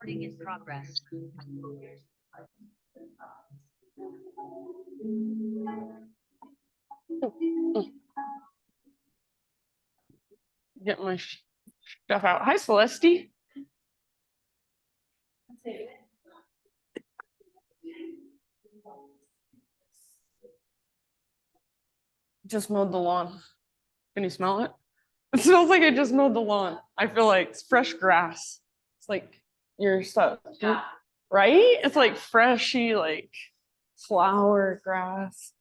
Recording in progress. Get my stuff out. Hi, Celeste. Just mowed the lawn. Can you smell it? It smells like I just mowed the lawn. I feel like it's fresh grass. It's like your stuff, right? It's like freshy, like flower grass.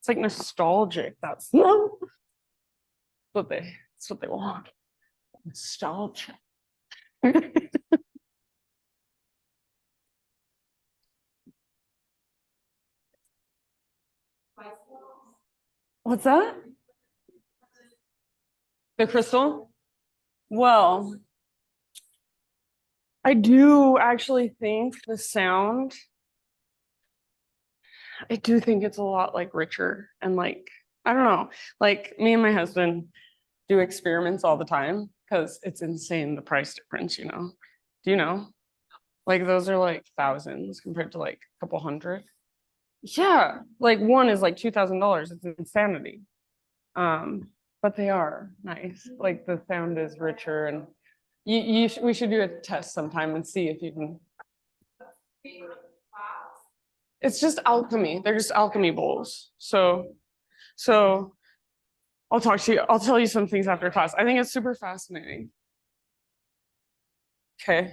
It's like nostalgic. That's what they want. Nostalgia. What's that? The crystal? Well, I do actually think the sound, I do think it's a lot like richer and like, I don't know, like me and my husband do experiments all the time because it's insane the price difference, you know? Do you know? Like those are like thousands compared to like a couple hundred. Yeah, like one is like $2,000. It's insanity. But they are nice. Like the sound is richer, and we should do a test sometime and see if you can. It's just alchemy. They're just alchemy bowls. So I'll talk to you. I'll tell you some things after class. I think it's super fascinating. Okay.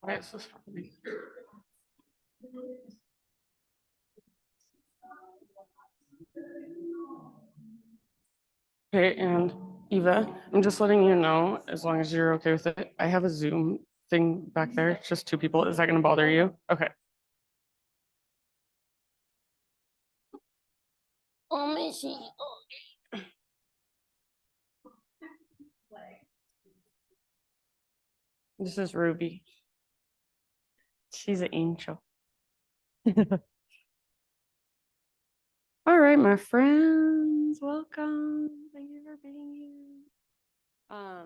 Why is this happening? Okay, and Eva, I'm just letting you know, as long as you're okay with it, I have a Zoom thing back there. It's just two people. Is that going to bother you? Okay. Oh, Missy. This is Ruby. She's an angel. All right, my friends, welcome. Thank you for being here. All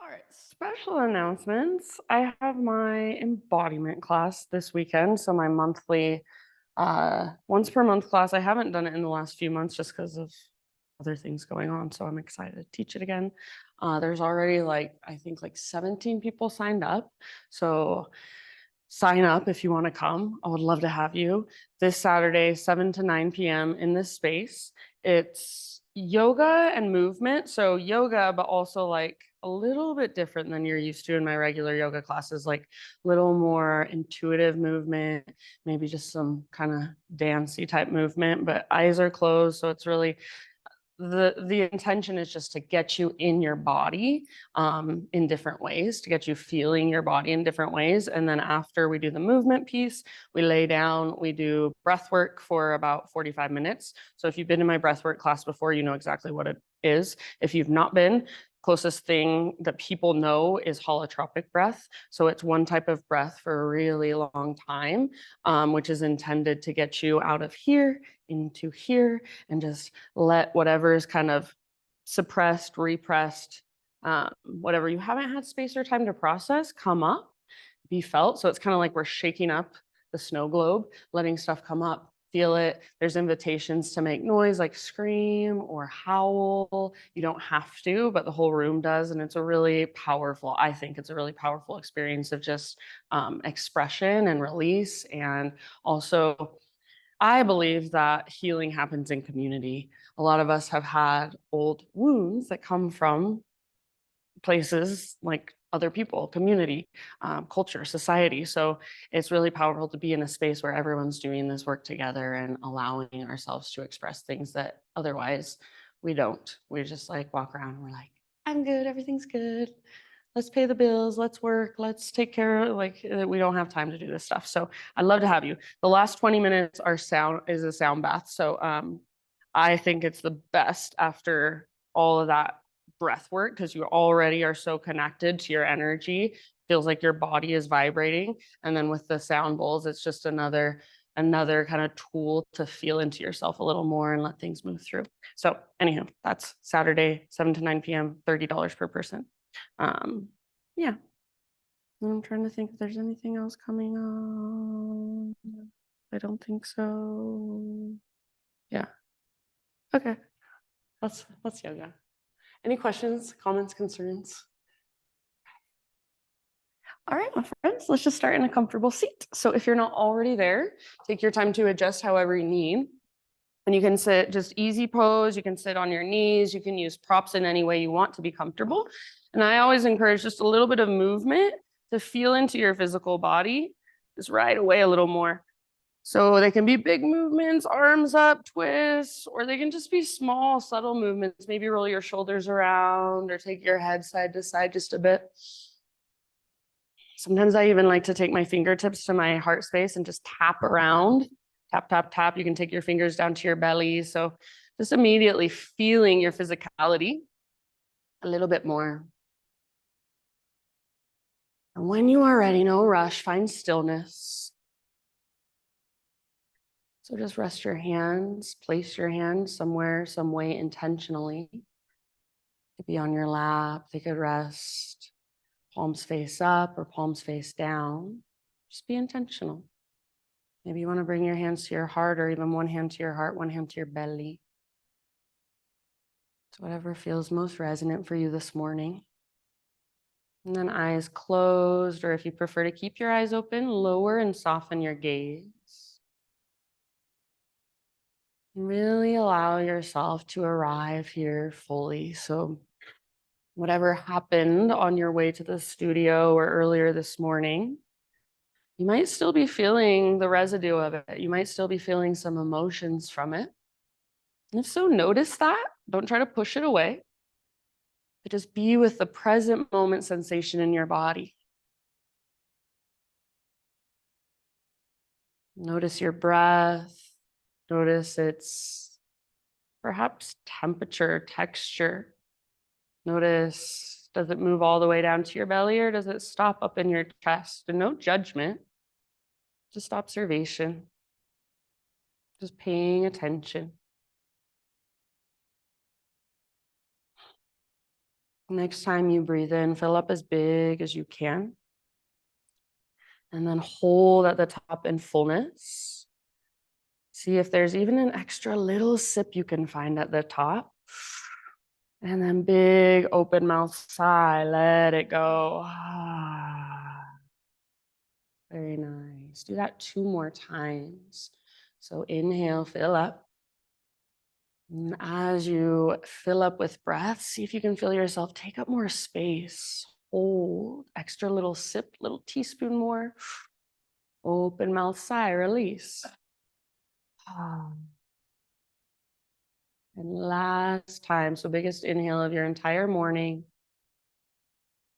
right, special announcements. I have my embodiment class this weekend. So my monthly, once per month class. I haven't done it in the last few months just because of other things going on. So I'm excited to teach it again. There's already I think 17 people signed up. So sign up if you want to come. I would love to have you this Saturday, 7 to 9 p.m. in this space. It's yoga and movement. So yoga, but also like a little bit different than you're used to in my regular yoga classes, like a little more intuitive movement, maybe just some kind of dancey type movement, but eyes are closed. So it's really the intention is just to get you in your body in different ways, to get you feeling your body in different ways. And then after we do the movement piece, we lay down, we do breath work for about 45 minutes. So if you've been in my breath work class before, you know exactly what it is. If you've not been, closest thing that people know is holotropic breath. So it's one type of breath for a really long time, which is intended to get you out of here into here and just let whatever is kind of suppressed, repressed, whatever you haven't had space or time to process come up, be felt. So it's kind of like we're shaking up the snow globe, letting stuff come up, feel it. There's invitations to make noise like scream or howl. You don't have to, but the whole room does. And it's a really powerful, I think it's a really powerful experience of just expression and release. And also, I believe that healing happens in community. A lot of us have had old wounds that come from places like other people, community, culture, society. So it's really powerful to be in a space where everyone's doing this work together and allowing ourselves to express things that otherwise we don't. We just walk around and we're like, I'm good, everything's good. Let's pay the bills, let's work, let's take care of we don't have time to do this stuff. So I'd love to have you. The last 20 minutes is a sound bath. So I think it's the best after all of that breath work because you already are so connected to your energy, feels like your body is vibrating. And then with the sound bowls, it's just another kind of tool to feel into yourself a little more and let things move through. So anyhow, that's Saturday, 7 to 9 p.m., $30 per person. Yeah. I'm trying to think if there's anything else coming on. I don't think so. Yeah. Okay. That's yoga. Any questions, comments, concerns? All right, my friends, let's just start in a comfortable seat. So if you're not already there, take your time to adjust however you need. And you can sit just easy pose. You can sit on your knees. You can use props in any way you want to be comfortable. And I always encourage just a little bit of movement to feel into your physical body, just right away a little more. So they can be big movements, arms up, twists, or they can just be small, subtle movements. Maybe roll your shoulders around or take your head side to side just a bit. Sometimes I even like to take my fingertips to my heart space and just tap around. Tap, tap, tap. You can take your fingers down to your belly. So just immediately feeling your physicality a little bit more. And when you are ready, no rush, find stillness. So just rest your hands, place your hands somewhere, some way intentionally. It could be on your lap, they could rest, palms face up or palms face down. Just be intentional. Maybe you want to bring your hands to your heart, or even one hand to your heart, one hand to your belly. So whatever feels most resonant for you this morning. And then eyes closed, or if you prefer to keep your eyes open, lower and soften your gaze. Really allow yourself to arrive here fully. So whatever happened on your way to the studio or earlier this morning, you might still be feeling the residue of it. You might still be feeling some emotions from it. And if so, notice that. Don't try to push it away, but just be with the present moment sensation in your body. Notice your breath. Notice its perhaps temperature, texture. Notice, does it move all the way down to your belly, or does it stop up in your chest? And no judgment, just observation, just paying attention. Next time you breathe in, fill up as big as you can. And then hold at the top in fullness. See if there's even an extra little sip you can find at the top. And then big open mouth sigh, let it go. Very nice. Do that 2 more times. So inhale, fill up. And as you fill up with breath, see if you can feel yourself take up more space. Hold, extra little sip, little teaspoon more. Open mouth sigh, release. And last time, so biggest inhale of your entire morning.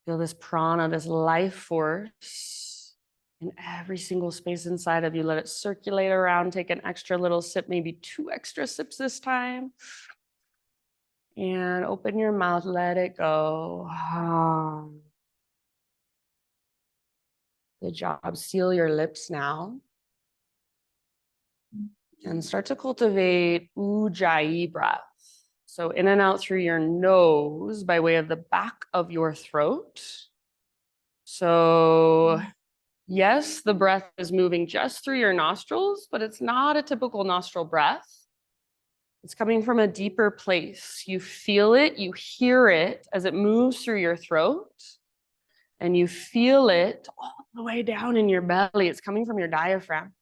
Feel this prana, this life force in every single space inside of you. Let it circulate around. Take an extra little sip, maybe 2 extra sips this time. And open your mouth, let it go. Good job. Seal your lips now. And start to cultivate Ujjayi breath. So in and out through your nose by way of the back of your throat. So yes, the breath is moving just through your nostrils, but it's not a typical nostril breath. It's coming from a deeper place. You feel it, you hear it as it moves through your throat, and you feel it all the way down in your belly. It's coming from your diaphragm.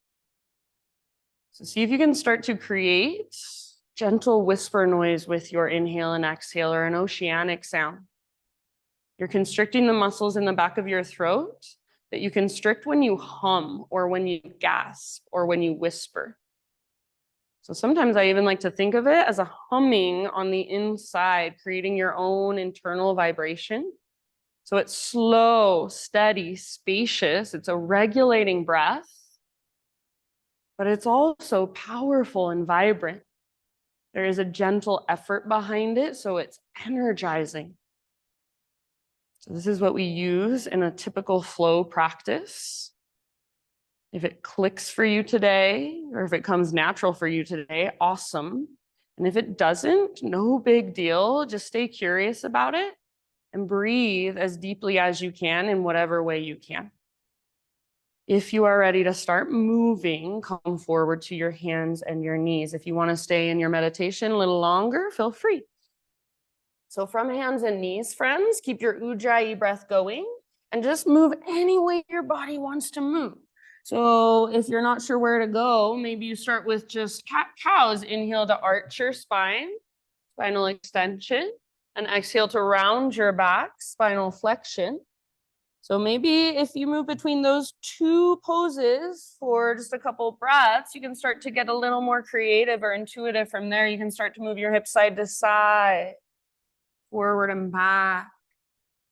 So see if you can start to create gentle whisper noise with your inhale and exhale, or an oceanic sound. You're constricting the muscles in the back of your throat that you constrict when you hum or when you gasp or when you whisper. So sometimes I even like to think of it as a humming on the inside, creating your own internal vibration. So it's slow, steady, spacious. It's a regulating breath, but it's also powerful and vibrant. There is a gentle effort behind it, so it's energizing. So this is what we use in a typical flow practice. If it clicks for you today, or if it comes natural for you today, awesome. And if it doesn't, no big deal. Just stay curious about it and breathe as deeply as you can in whatever way you can. If you are ready to start moving, come forward to your hands and your knees. If you want to stay in your meditation a little longer, feel free. So from hands and knees, friends, keep your Ujjayi breath going and just move any way your body wants to move. So if you're not sure where to go, maybe you start with just cat-cows. Inhale to arch your spine, spinal extension, and exhale to round your back, spinal flexion. So maybe if you move between those two poses for just a couple breaths, you can start to get a little more creative or intuitive from there. You can start to move your hips side to side, forward and back.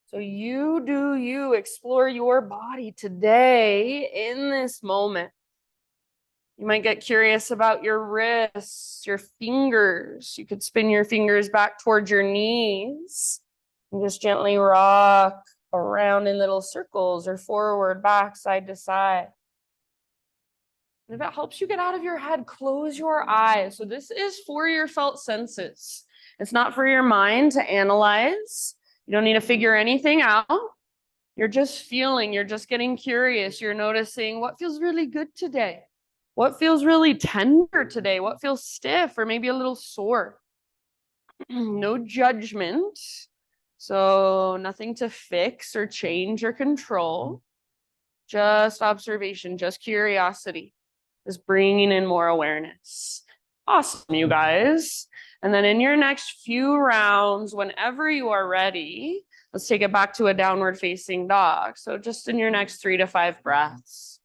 So you do you, explore your body today in this moment. You might get curious about your wrists, your fingers. You could spin your fingers back towards your knees and just gently rock around in little circles or forward, back, side to side. And if it helps you get out of your head, close your eyes. So this is for your felt senses. It's not for your mind to analyze. You don't need to figure anything out. You're just feeling, you're just getting curious. You're noticing what feels really good today. What feels really tender today? What feels stiff or maybe a little sore? No judgment. So nothing to fix or change or control. Just observation, just curiosity. Just bringing in more awareness. Awesome, you guys. And then in your next few rounds, whenever you are ready, let's take it back to a downward facing dog. So just in your next 3 to 5 breaths.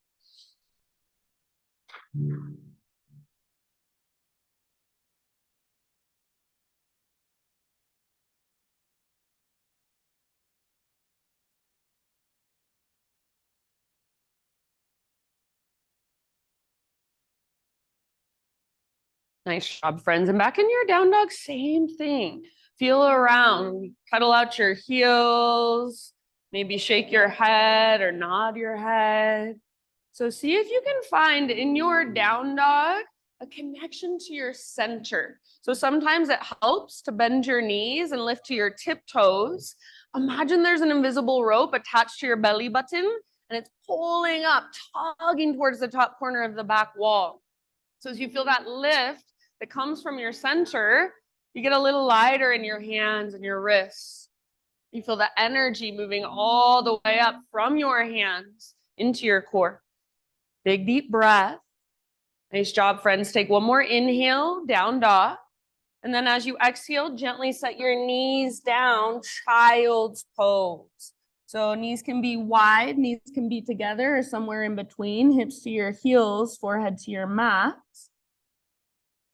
Nice job, friends. And back in your down dog, same thing. Feel around, cuddle out your heels, maybe shake your head or nod your head. So see if you can find in your down dog a connection to your center. So sometimes it helps to bend your knees and lift to your tiptoes. Imagine there's an invisible rope attached to your belly button and it's pulling up, tugging towards the top corner of the back wall. So as you feel that lift that comes from your center, you get a little lighter in your hands and your wrists. You feel the energy moving all the way up from your hands into your core. Big, deep breath. Nice job, friends. Take one more inhale, down dog. And then as you exhale, gently set your knees down, child's pose. So knees can be wide, knees can be together or somewhere in between, hips to your heels, forehead to your mat.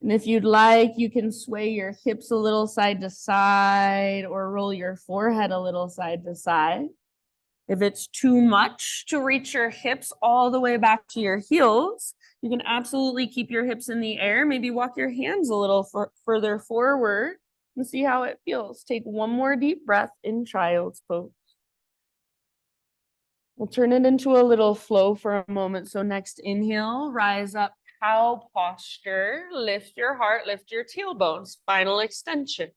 And if you'd like, you can sway your hips a little side to side or roll your forehead a little side to side. If it's too much to reach your hips all the way back to your heels, you can absolutely keep your hips in the air. Maybe walk your hands a little further forward and see how it feels. Take one more deep breath in child's pose. We'll turn it into a little flow for a moment. So next inhale, rise up, cow posture. Lift your heart, lift your tailbone, spinal extension.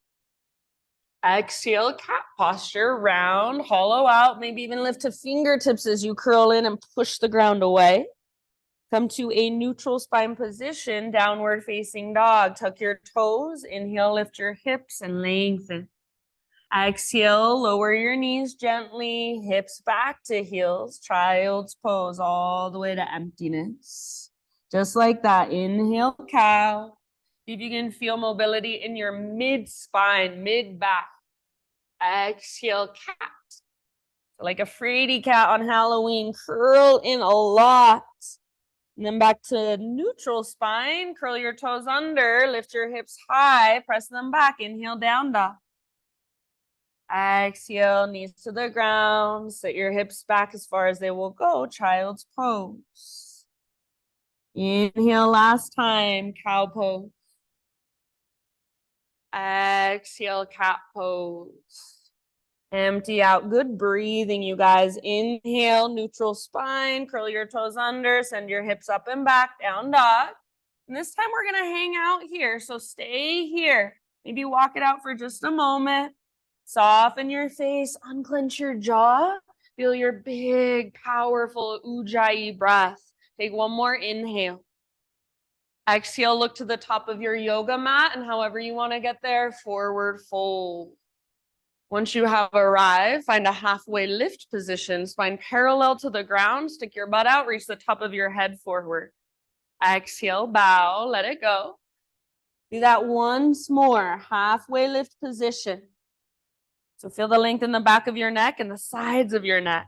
Exhale, cat posture, round, hollow out, maybe even lift to fingertips as you curl in and push the ground away. Come to a neutral spine position, downward facing dog. Tuck your toes, inhale, lift your hips and lengthen. Exhale, lower your knees gently, hips back to heels, child's pose all the way to emptiness. Just like that, inhale, cow. See if you can feel mobility in your mid-spine, mid-back. Exhale, cat. Like a fraidy cat on Halloween, curl in a lot. And then back to neutral spine, curl your toes under, lift your hips high, press them back, inhale, down dog. Exhale, knees to the ground, set your hips back as far as they will go, child's pose. Inhale, last time, cow pose. Exhale, cat pose. Empty out. Good breathing, you guys. Inhale, neutral spine, curl your toes under, send your hips up and back, down dog. And this time we're going to hang out here. So stay here. Maybe walk it out for just a moment. Soften your face, unclench your jaw. Feel your big, powerful Ujjayi breath. Take one more inhale. Exhale, look to the top of your yoga mat, and however you want to get there, forward fold. Once you have arrived, find a halfway lift position, spine parallel to the ground, stick your butt out, reach the top of your head forward. Exhale, bow, let it go. Do that once more, halfway lift position. So feel the length in the back of your neck and the sides of your neck.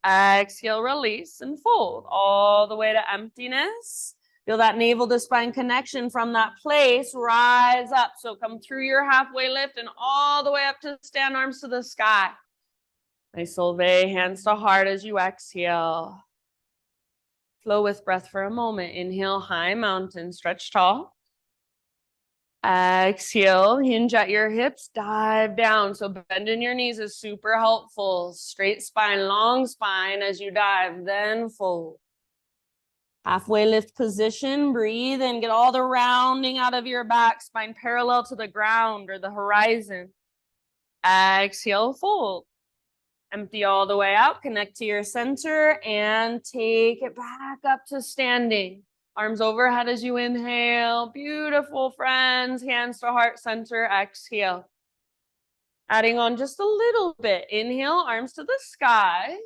Exhale, release and fold all the way to emptiness. Feel that navel to spine connection from that place. Rise up. So come through your halfway lift and all the way up to stand, arms to the sky. Nice Solvay, hands to heart as you exhale. Flow with breath for a moment. Inhale, high mountain, stretch tall. Exhale, hinge at your hips, dive down. So bending your knees is super helpful. Straight spine, long spine as you dive, then fold. Halfway lift position, breathe in, get all the rounding out of your back, spine parallel to the ground or the horizon. Exhale, fold. Empty all the way out, connect to your center and take it back up to standing. Arms overhead as you inhale. Beautiful, friends. Hands to heart center, exhale. Adding on just a little bit. Inhale, arms to the sky.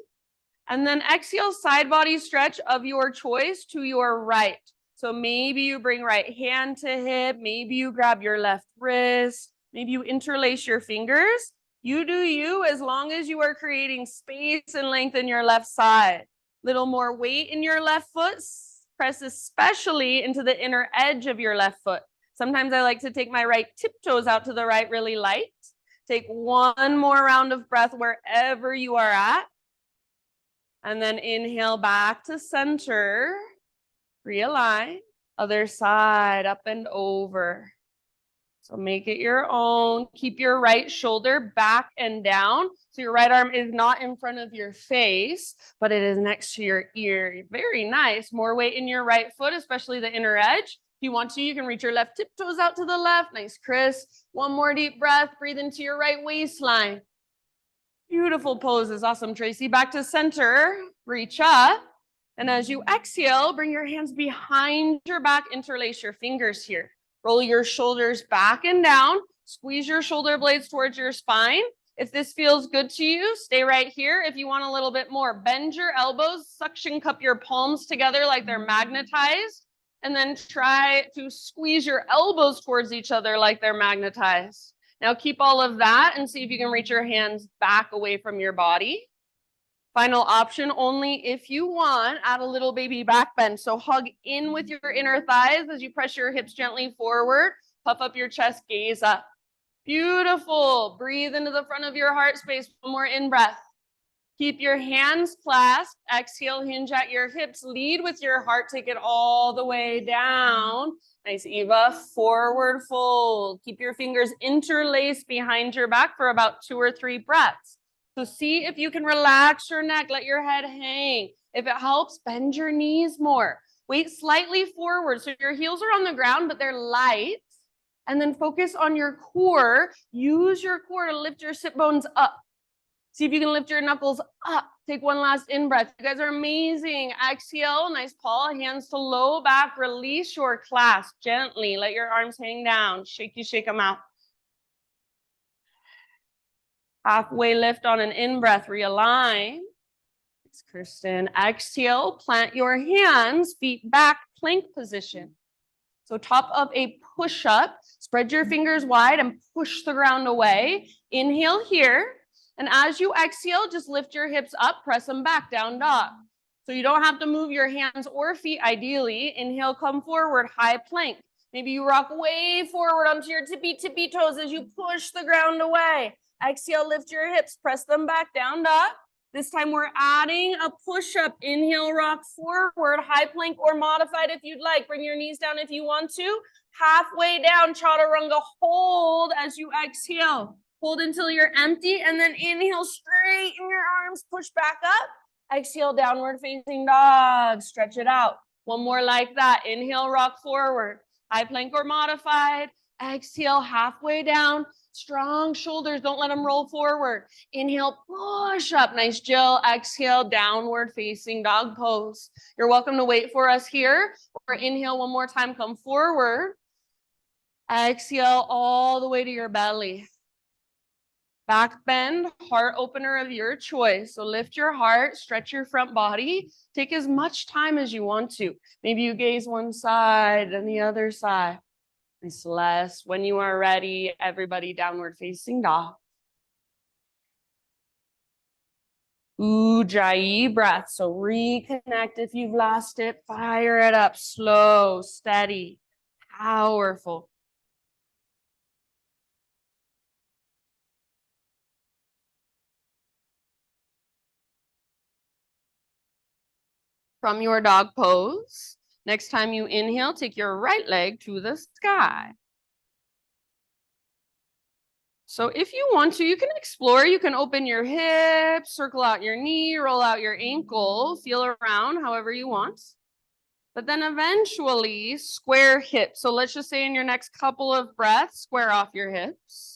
And then exhale, side body stretch of your choice to your right. So maybe you bring right hand to hip. Maybe you grab your left wrist. Maybe you interlace your fingers. You do you as long as you are creating space and length in your left side. Little more weight in your left foot. Press especially into the inner edge of your left foot. Sometimes I like to take my right tiptoes out to the right really light. Take one more round of breath wherever you are at. And then inhale back to center. Realign. Other side, up and over. So make it your own. Keep your right shoulder back and down. So your right arm is not in front of your face, but it is next to your ear. Very nice. More weight in your right foot, especially the inner edge. If you want to, you can reach your left tiptoes out to the left. Nice, Chris. One more deep breath. Breathe into your right waistline. Beautiful poses. Awesome, Tracy. Back to center. Reach up. And as you exhale, bring your hands behind your back. Interlace your fingers here. Roll your shoulders back and down. Squeeze your shoulder blades towards your spine. If this feels good to you, stay right here. If you want a little bit more, bend your elbows, suction cup your palms together like they're magnetized. And then try to squeeze your elbows towards each other like they're magnetized. Now keep all of that and see if you can reach your hands back away from your body. Final option, only if you want, add a little baby back bend. So hug in with your inner thighs as you press your hips gently forward. Puff up your chest, gaze up. Beautiful. Breathe into the front of your heart space. One more in-breath. Keep your hands clasped. Exhale, hinge at your hips. Lead with your heart. Take it all the way down. Nice, Eva. Forward fold. Keep your fingers interlaced behind your back for about 2 or 3 breaths. So see if you can relax your neck. Let your head hang. If it helps, bend your knees more. Weight slightly forward. So your heels are on the ground, but they're light. And then focus on your core. Use your core to lift your sit bones up. See if you can lift your knuckles up. Take one last in-breath. You guys are amazing. Exhale, nice Paul. Hands to low back. Release your clasp gently. Let your arms hang down. Shake them out. Halfway lift on an in-breath. Realign. Thanks, Kirsten. Exhale, plant your hands, feet back, plank position. So top of a push-up. Spread your fingers wide and push the ground away. Inhale here. And as you exhale, just lift your hips up, press them back, down dog. So you don't have to move your hands or feet ideally. Inhale, come forward, high plank. Maybe you rock way forward onto your tippy toes as you push the ground away. Exhale, lift your hips, press them back, down dog. This time we're adding a push-up. Inhale, rock forward, high plank or modified if you'd like. Bring your knees down if you want to. Halfway down, chaturanga, hold as you exhale. Hold until you're empty, and then inhale, straighten your arms, push back up. Exhale, downward facing dog. Stretch it out. One more like that. Inhale, rock forward. High plank or modified. Exhale, halfway down. Strong shoulders. Don't let them roll forward. Inhale, push up. Nice, Jill. Exhale, downward facing dog pose. You're welcome to wait for us here. Or inhale one more time. Come forward. Exhale all the way to your belly. Back bend, heart opener of your choice. So lift your heart, stretch your front body. Take as much time as you want to. Maybe you gaze one side and the other side. And Celeste, when you are ready, everybody downward facing dog. Ujjayi breath. So reconnect if you've lost it. Fire it up, slow, steady, powerful. From your dog pose, next time you inhale, take your right leg to the sky. So if you want to, you can explore. You can open your hips, circle out your knee, roll out your ankle, feel around however you want. But then eventually square hips. So let's just say in your next couple of breaths, square off your hips.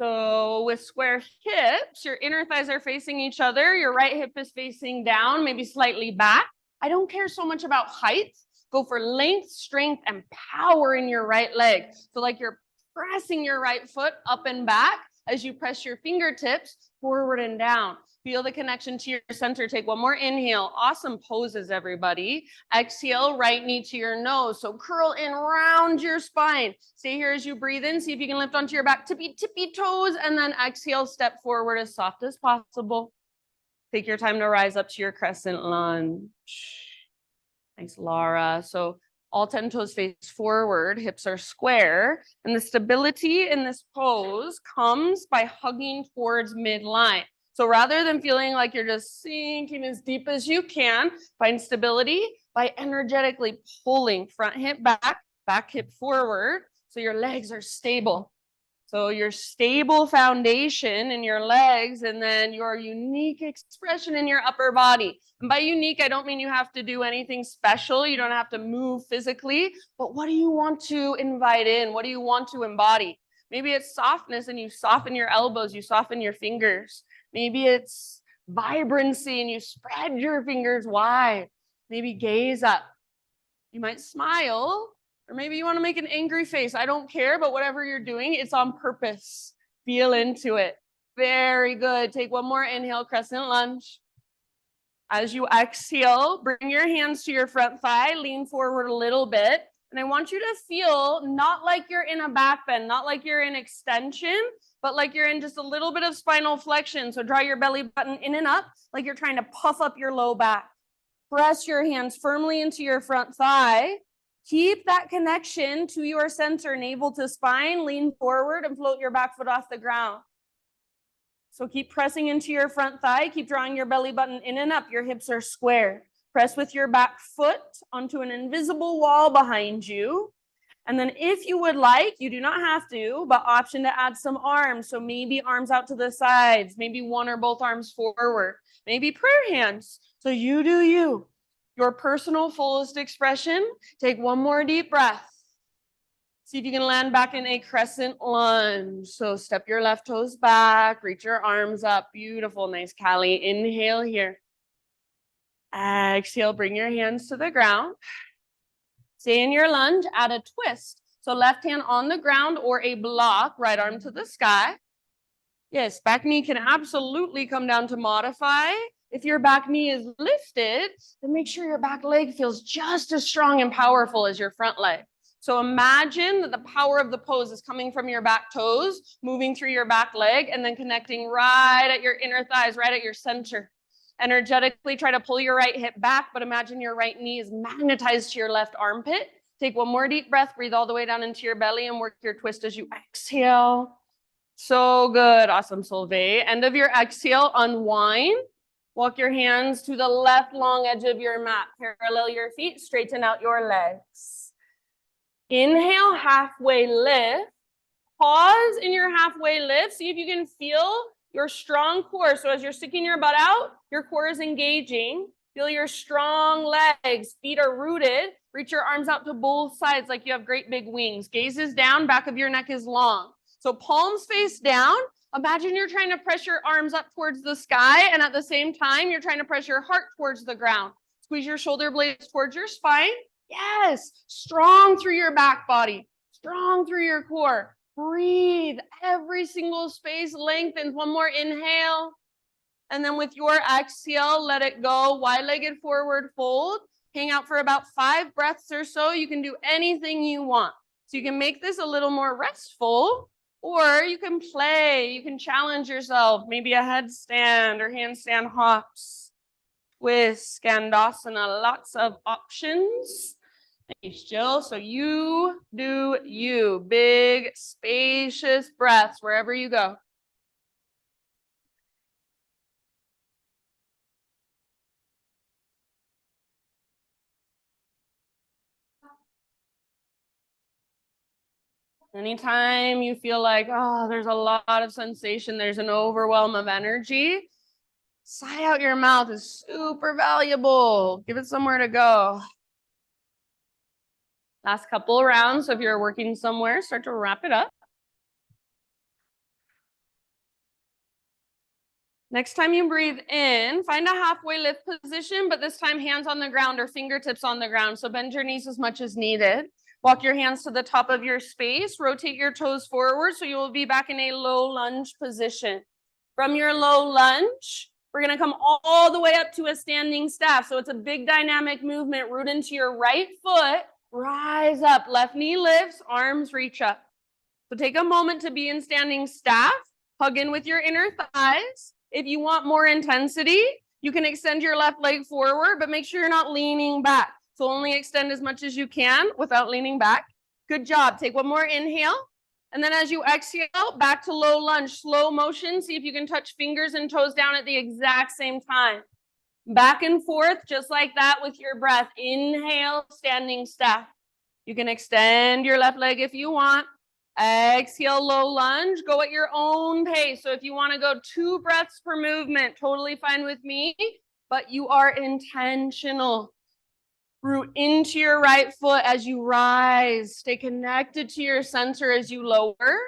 So with square hips, your inner thighs are facing each other. Your right hip is facing down, maybe slightly back. I don't care so much about height. Go for length, strength, and power in your right leg. So like you're pressing your right foot up and back as you press your fingertips forward and down. Feel the connection to your center. Take one more inhale. Awesome poses, everybody. Exhale, right knee to your nose. So curl in, round your spine. Stay here as you breathe in. See if you can lift onto your back, tippy toes, and then exhale, step forward as soft as possible. Take your time to rise up to your crescent lunge. Thanks, Laura. So all 10 toes face forward, hips are square, and the stability in this pose comes by hugging towards midline. So rather than feeling like you're just sinking as deep as you can, find stability by energetically pulling front hip back, back hip forward, so your legs are stable. So your stable foundation in your legs, and then your unique expression in your upper body. And by unique, I don't mean you have to do anything special. You don't have to move physically, but what do you want to invite in? What do you want to embody? Maybe it's softness and you soften your elbows, you soften your fingers. Maybe it's vibrancy and you spread your fingers wide. Maybe gaze up. You might smile, or maybe you want to make an angry face. I don't care, but whatever you're doing, it's on purpose. Feel into it. Very good. Take one more inhale, crescent lunge. As you exhale, bring your hands to your front thigh, lean forward a little bit. And I want you to feel not like you're in a back bend, not like you're in extension, but like you're in just a little bit of spinal flexion. So draw your belly button in and up, like you're trying to puff up your low back. Press your hands firmly into your front thigh. Keep that connection to your center, navel to spine. Lean forward and float your back foot off the ground. So keep pressing into your front thigh. Keep drawing your belly button in and up. Your hips are square. Press with your back foot onto an invisible wall behind you. And then if you would like, you do not have to, but option to add some arms. So maybe arms out to the sides, maybe one or both arms forward, maybe prayer hands. So you do you. Your personal fullest expression. Take one more deep breath. See if you can land back in a crescent lunge. So step your left toes back, reach your arms up. Beautiful, nice, Callie. Inhale here. Exhale, bring your hands to the ground. Stay in your lunge, add a twist. So left hand on the ground or a block, right arm to the sky. Yes, back knee can absolutely come down to modify. If your back knee is lifted, then make sure your back leg feels just as strong and powerful as your front leg. So imagine that the power of the pose is coming from your back toes, moving through your back leg, and then connecting right at your inner thighs, right at your center. Energetically try to pull your right hip back, but imagine your right knee is magnetized to your left armpit. Take one more deep breath, breathe all the way down into your belly and work your twist as you exhale. So good. Awesome, Solveig. End of your exhale, unwind. Walk your hands to the left long edge of your mat. Parallel your feet, straighten out your legs. Inhale, halfway lift. Pause in your halfway lift. See if you can feel your strong core. So as you're sticking your butt out, your core is engaging. Feel your strong legs. Feet are rooted. Reach your arms out to both sides like you have great big wings. Gaze is down, back of your neck is long. So palms face down. Imagine you're trying to press your arms up towards the sky, and at the same time, you're trying to press your heart towards the ground. Squeeze your shoulder blades towards your spine. Yes, strong through your back body, strong through your core. Breathe. Every single space lengthens. One more inhale. And then with your exhale, let it go. Wide-legged forward fold. Hang out for about 5 breaths or so. You can do anything you want. So you can make this a little more restful, or you can play. You can challenge yourself. Maybe a headstand or handstand hops with Skandasana. Lots of options. Nice, Jill. So you do you. Big, spacious breaths wherever you go. Anytime you feel like, oh, there's a lot of sensation, there's an overwhelm of energy, sigh out your mouth is super valuable. Give it somewhere to go. Last couple of rounds. So if you're working somewhere, start to wrap it up. Next time you breathe in, find a halfway lift position, but this time hands on the ground or fingertips on the ground. So bend your knees as much as needed. Walk your hands to the top of your space. Rotate your toes forward so you will be back in a low lunge position. From your low lunge, we're going to come all the way up to a standing staff. So it's a big dynamic movement. Root into your right foot. Rise up. Left knee lifts. Arms reach up. So take a moment to be in standing staff. Hug in with your inner thighs. If you want more intensity, you can extend your left leg forward, but make sure you're not leaning back. So only extend as much as you can without leaning back. Good job. Take one more inhale. And then as you exhale, back to low lunge, slow motion. See if you can touch fingers and toes down at the exact same time. Back and forth, just like that with your breath. Inhale, standing staff. You can extend your left leg if you want. Exhale, low lunge. Go at your own pace. So if you want to go 2 breaths per movement, totally fine with me, but you are intentional. Root into your right foot as you rise. Stay connected to your center as you lower.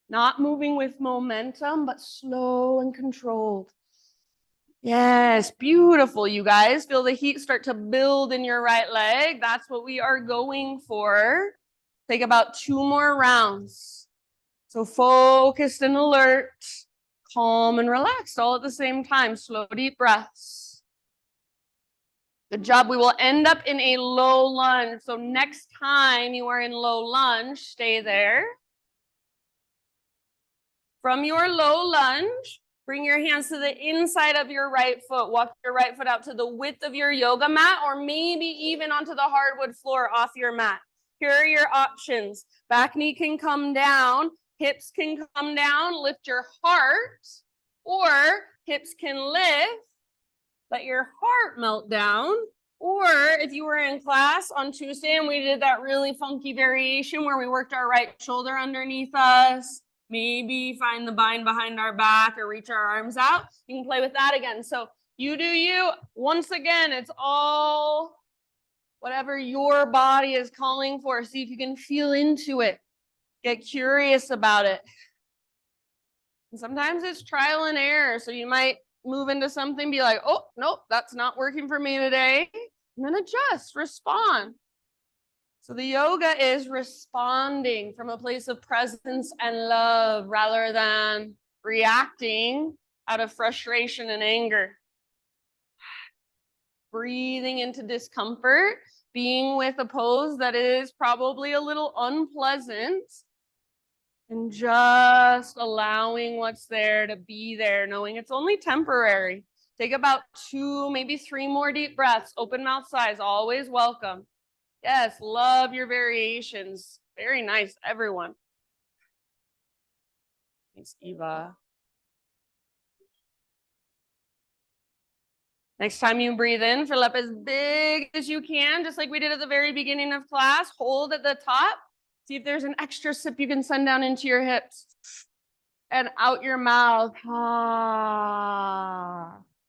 Not moving with momentum, but slow and controlled. Yes, beautiful, you guys. Feel the heat start to build in your right leg. That's what we are going for. Take about 2 more rounds. So focused and alert, calm and relaxed all at the same time. Slow, deep breaths. Good job. We will end up in a low lunge. So next time you are in low lunge, stay there. From your low lunge, bring your hands to the inside of your right foot. Walk your right foot out to the width of your yoga mat, or maybe even onto the hardwood floor off your mat. Here are your options. Back knee can come down, hips can come down, lift your heart, or hips can lift, let your heart melt down. Or if you were in class on Tuesday and we did that really funky variation where we worked our right shoulder underneath us, maybe find the bind behind our back or reach our arms out, you can play with that again. So you do you. Once again, it's all whatever your body is calling for. See if you can feel into it. Get curious about it. And sometimes it's trial and error. So you might move into something, be like, oh, nope, that's not working for me today. And then adjust, respond. So the yoga is responding from a place of presence and love rather than reacting out of frustration and anger. Breathing into discomfort, being with a pose that is probably a little unpleasant, and just allowing what's there to be there, knowing it's only temporary. Take about 2, maybe 3 more deep breaths. Open mouth size, always welcome. Yes, love your variations. Very nice, everyone. Thanks, Eva. Next time you breathe in, fill up as big as you can, just like we did at the very beginning of class. Hold at the top. See if there's an extra sip you can send down into your hips and out your mouth. Ah.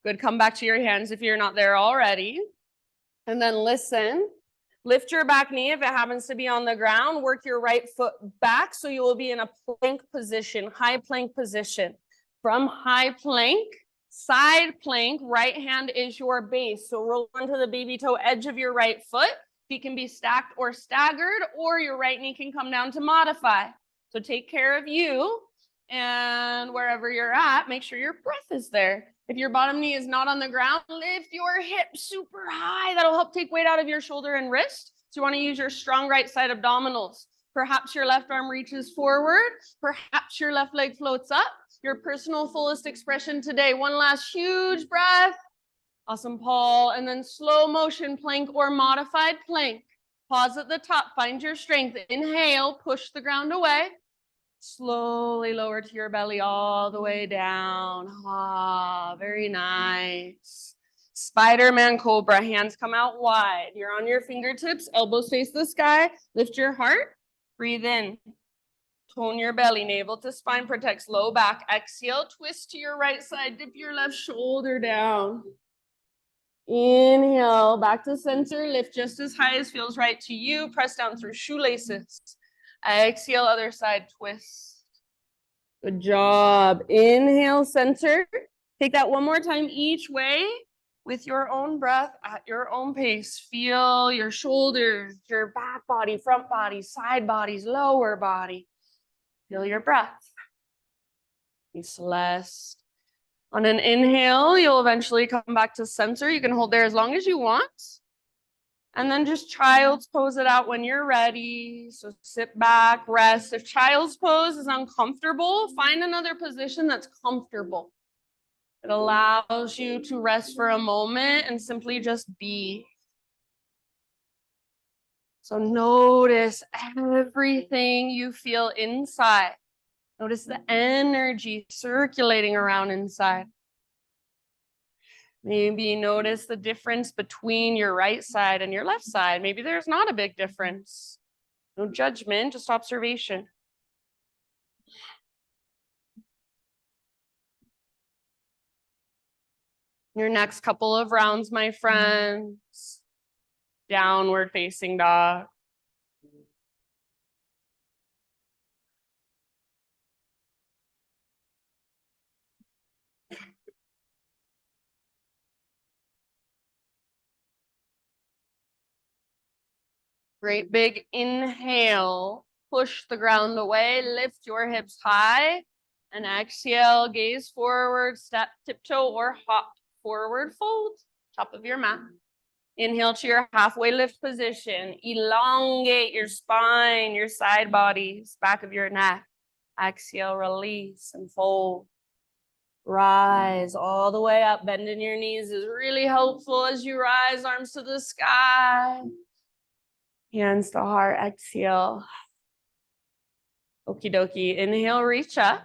Good. Come back to your hands if you're not there already. And then listen. Lift your back knee if it happens to be on the ground. Work your right foot back so you will be in a plank position, high plank position. From high plank, side plank, right hand is your base. So roll onto the baby toe edge of your right foot. Feet can be stacked or staggered, or your right knee can come down to modify. So take care of you, and wherever you're at, make sure your breath is there. If your bottom knee is not on the ground, lift your hips super high. That'll help take weight out of your shoulder and wrist. So you want to use your strong right side abdominals. Perhaps your left arm reaches forward. Perhaps your left leg floats up. Your personal fullest expression today. One last huge breath. Awesome, Paul. And then slow motion plank or modified plank. Pause at the top. Find your strength. Inhale, push the ground away. Slowly lower to your belly all the way down. Ah, very nice. Spider-Man Cobra, hands come out wide. You're on your fingertips, elbows face the sky. Lift your heart, breathe in. Tone your belly, navel to spine, protects low back. Exhale, twist to your right side, dip your left shoulder down. Inhale, back to center, lift just as high as feels right to you. Press down through shoelaces. Exhale, other side, twist. Good job. Inhale, center. Take that one more time each way with your own breath at your own pace. Feel your shoulders, your back body, front body, side bodies, lower body. Feel your breath. Be Celeste. On an inhale, you'll eventually come back to center. You can hold there as long as you want. And then just child's pose it out when you're ready. So sit back, rest. If child's pose is uncomfortable, find another position that's comfortable. It allows you to rest for a moment and simply just be. So notice everything you feel inside. Notice the energy circulating around inside. Maybe notice the difference between your right side and your left side. Maybe there's not a big difference. No judgment, just observation. Your next couple of rounds, my friends. Downward facing dog. Great big inhale. Push the ground away. Lift your hips high. And exhale, gaze forward, step, tiptoe, or hop forward, fold, top of your mat. Inhale to your halfway lift position. Elongate your spine, your side bodies, back of your neck. Exhale, release and fold. Rise all the way up. Bending your knees is really helpful as you rise, arms to the sky. Hands to heart, exhale. Okie dokie. Inhale, reach up.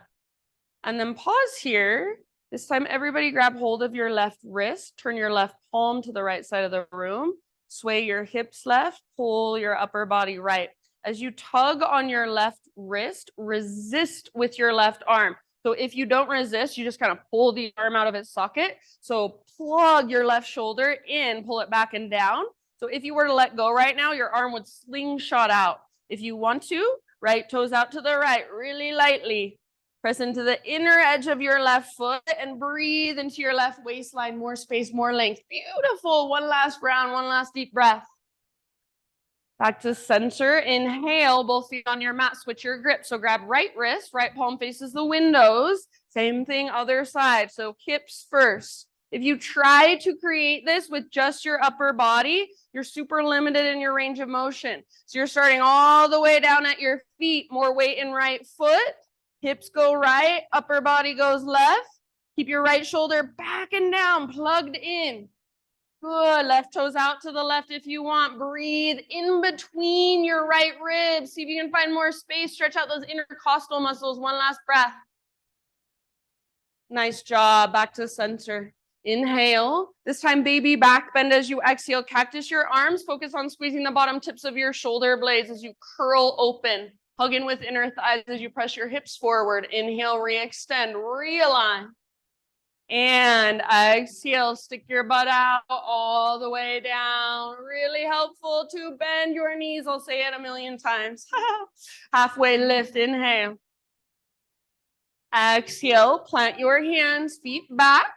And then pause here. This time, everybody grab hold of your left wrist. Turn your left palm to the right side of the room. Sway your hips left. Pull your upper body right. As you tug on your left wrist, resist with your left arm. So if you don't resist, you just kind of pull the arm out of its socket. So plug your left shoulder in, pull it back and down. So if you were to let go right now, your arm would slingshot out. If you want to, right toes out to the right, really lightly. Press into the inner edge of your left foot and breathe into your left waistline. More space, more length. Beautiful. One last round, one last deep breath. Back to center. Inhale, both feet on your mat. Switch your grip. So grab right wrist, right palm faces the windows. Same thing, other side. So hips first. If you try to create this with just your upper body, you're super limited in your range of motion. So you're starting all the way down at your feet. More weight in right foot. Hips go right, upper body goes left. Keep your right shoulder back and down, plugged in. Good, left toes out to the left if you want. Breathe in between your right ribs. See if you can find more space. Stretch out those intercostal muscles. One last breath. Nice job, back to center. Inhale. This time, baby back bend as you exhale. Cactus your arms. Focus on squeezing the bottom tips of your shoulder blades as you curl open. Hug in with inner thighs as you press your hips forward. Inhale, re-extend, realign. And exhale, stick your butt out all the way down. Really helpful to bend your knees. I'll say it a million times. Halfway lift, inhale. Exhale, plant your hands, feet back.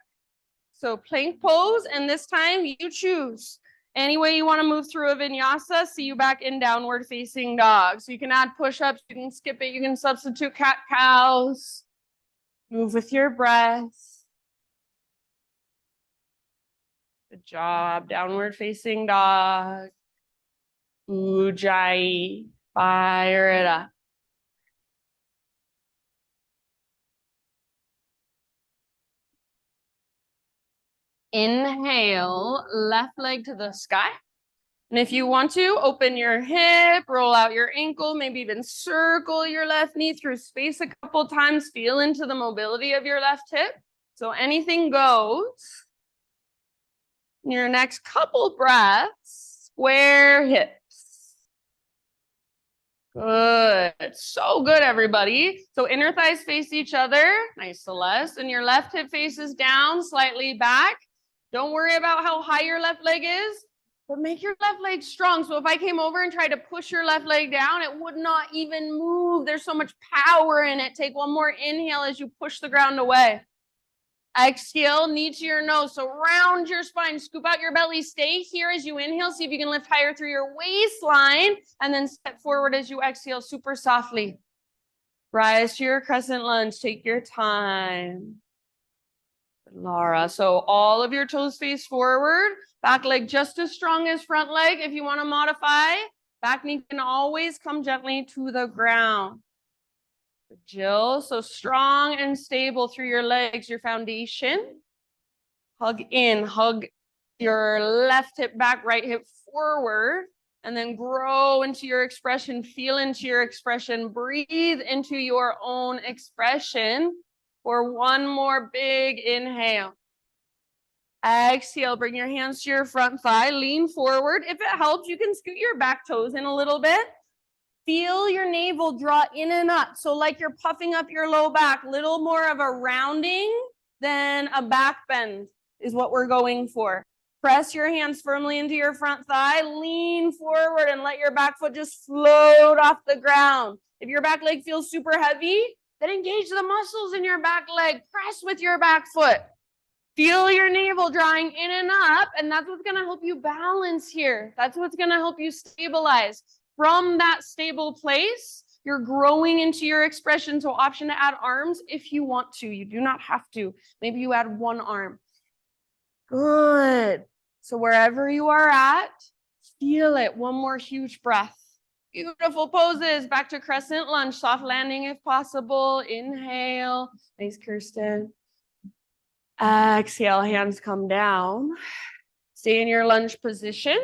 So plank pose, and this time you choose. Any way you want to move through a vinyasa, see you back in downward facing dog. So you can add push-ups, you can skip it, you can substitute cat-cows. Move with your breath. Good job. Downward facing dog. Ujjayi. Fire it up. Inhale, left leg to the sky. And if you want to, open your hip, roll out your ankle, maybe even circle your left knee through space a couple times. Feel into the mobility of your left hip. So anything goes. Your next couple breaths, square hips. Good. So good, everybody. So inner thighs face each other. Nice, Celeste. And your left hip faces down, slightly back. Don't worry about how high your left leg is, but make your left leg strong. So if I came over and tried to push your left leg down, it would not even move. There's so much power in it. Take one more inhale as you push the ground away. Exhale, knee to your nose. So round your spine, scoop out your belly. Stay here as you inhale. See if you can lift higher through your waistline, and then step forward as you exhale super softly. Rise to your crescent lunge. Take your time. Laura, so all of your toes face forward. Back leg just as strong as front leg. If you want to modify, back knee can always come gently to the ground. Jill, so strong and stable through your legs, your foundation. Hug in, hug your left hip back, right hip forward, and then grow into your expression, feel into your expression, breathe into your own expression for one more big inhale. Exhale, bring your hands to your front thigh, lean forward. If it helps, you can scoot your back toes in a little bit. Feel your navel draw in and up. So like you're puffing up your low back, little more of a rounding than a back bend is what we're going for. Press your hands firmly into your front thigh, lean forward and let your back foot just float off the ground. If your back leg feels super heavy, then engage the muscles in your back leg. Press with your back foot. Feel your navel drawing in and up, and that's what's going to help you balance here. That's what's going to help you stabilize. From that stable place, you're growing into your expression. So option to add arms if you want to. You do not have to. Maybe you add one arm. Good. So wherever you are at, feel it. One more huge breath. Beautiful poses. Back to crescent lunge. Soft landing if possible. Inhale. Nice, Kirsten. Exhale, hands come down. Stay in your lunge position.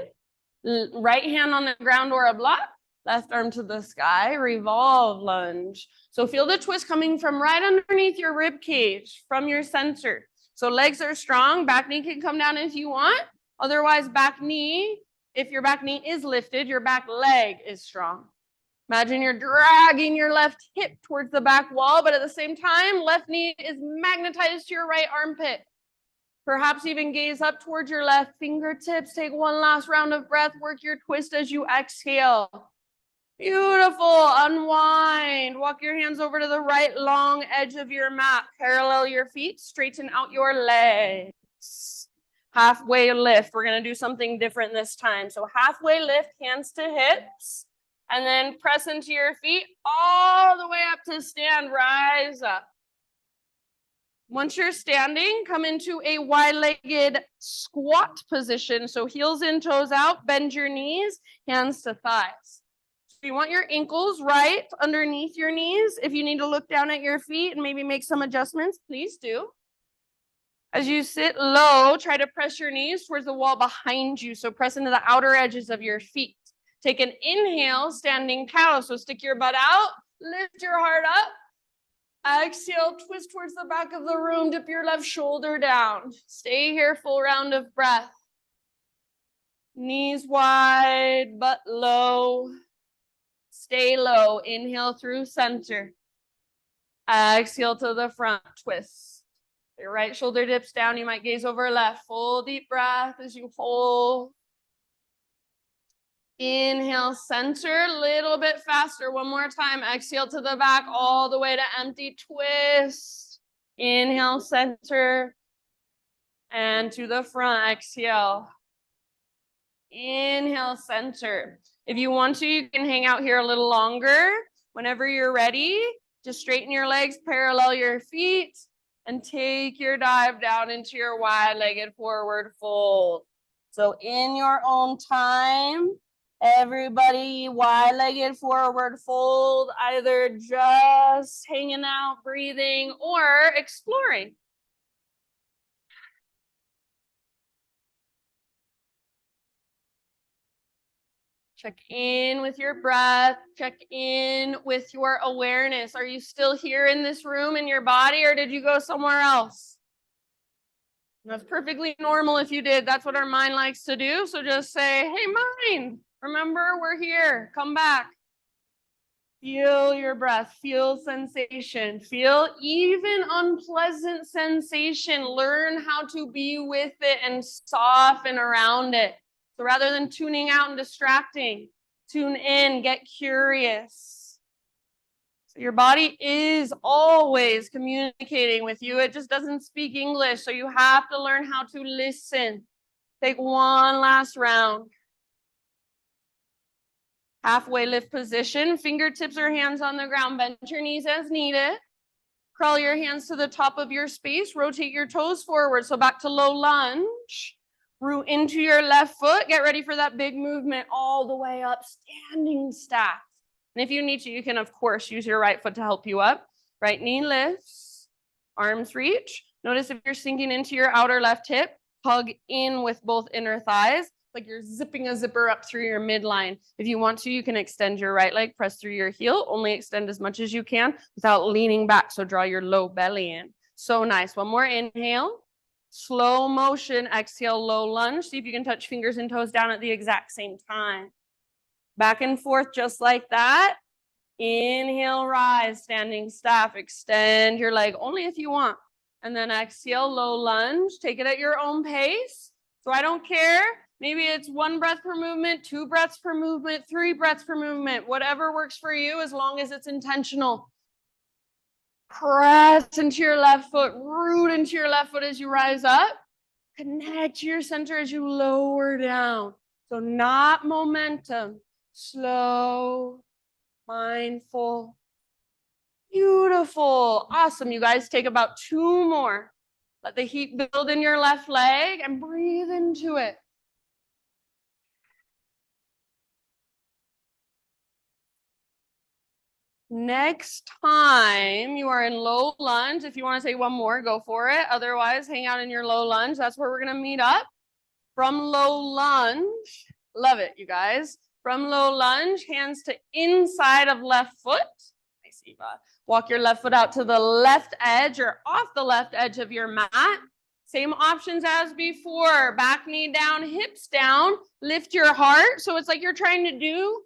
Right hand on the ground or a block. Left arm to the sky. Revolve lunge. So feel the twist coming from right underneath your rib cage, from your center. So legs are strong. Back knee can come down if you want. Otherwise, back knee, if your back knee is lifted, your back leg is strong. Imagine you're dragging your left hip towards the back wall, but at the same time, left knee is magnetized to your right armpit. Perhaps even gaze up towards your left fingertips. Take one last round of breath. Work your twist as you exhale. Beautiful. Unwind. Walk your hands over to the right long edge of your mat. Parallel your feet. Straighten out your legs. Halfway lift. We're going to do something different this time. So halfway lift, hands to hips. And then press into your feet all the way up to stand. Rise up. Once you're standing, come into a wide-legged squat position. So heels in, toes out, bend your knees, hands to thighs. So you want your ankles right underneath your knees. If you need to look down at your feet and maybe make some adjustments, please do. As you sit low, try to press your knees towards the wall behind you. So press into the outer edges of your feet. Take an inhale, standing cow. So stick your butt out, lift your heart up. Exhale, twist towards the back of the room, dip your left shoulder down. Stay here, full round of breath. Knees wide, but low. Stay low, inhale through center. Exhale to the front, twist. Your right shoulder dips down, you might gaze over left. Full deep breath as you hold. Inhale, center, a little bit faster. One more time. Exhale to the back, all the way to empty, twist. Inhale, center, and to the front, exhale. Inhale, center. If you want to, you can hang out here a little longer. Whenever you're ready, just straighten your legs, parallel your feet, and take your dive down into your wide-legged forward fold. So in your own time, everybody, wide-legged forward fold, either just hanging out, breathing, or exploring. Check in with your breath. Check in with your awareness. Are you still here in this room in your body, or did you go somewhere else? That's perfectly normal if you did. That's what our mind likes to do. So just say, hey, mind, remember we're here. Come back. Feel your breath. Feel sensation. Feel even unpleasant sensation. Learn how to be with it and soften around it. So rather than tuning out and distracting, tune in, get curious. So your body is always communicating with you. It just doesn't speak English. So you have to learn how to listen. Take one last round. Halfway lift position, fingertips or hands on the ground. Bend your knees as needed. Crawl your hands to the top of your space. Rotate your toes forward. So back to low lunge. Root into your left foot. Get ready for that big movement all the way up. Standing staff. And if you need to, you can, of course, use your right foot to help you up. Right knee lifts. Arms reach. Notice if you're sinking into your outer left hip, hug in with both inner thighs, like you're zipping a zipper up through your midline. If you want to, you can extend your right leg, press through your heel. Only extend as much as you can without leaning back. So draw your low belly in. So nice. One more inhale. Slow motion, exhale, low lunge. See if you can touch fingers and toes down at the exact same time. Back and forth just like that. Inhale, rise, standing staff. Extend your leg only if you want. And then exhale, low lunge. Take it at your own pace. So I don't care. Maybe it's 1 breath per movement, 2 breaths per movement, 3 breaths per movement. Whatever works for you as long as it's intentional. Press into your left foot, root into your left foot as you rise up. Connect to your center as you lower down. So not momentum, slow, mindful. Beautiful. Awesome. You guys take about 2 more. Let the heat build in your left leg and breathe into it. Next time you are in low lunge, if you want to take 1 more, go for it. Otherwise, hang out in your low lunge. That's where we're going to meet up. From low lunge, love it, you guys. From low lunge, hands to inside of left foot. Nice, Eva. Walk your left foot out to the left edge or off the left edge of your mat. Same options as before. Back knee down, hips down. Lift your heart. So it's like you're trying to do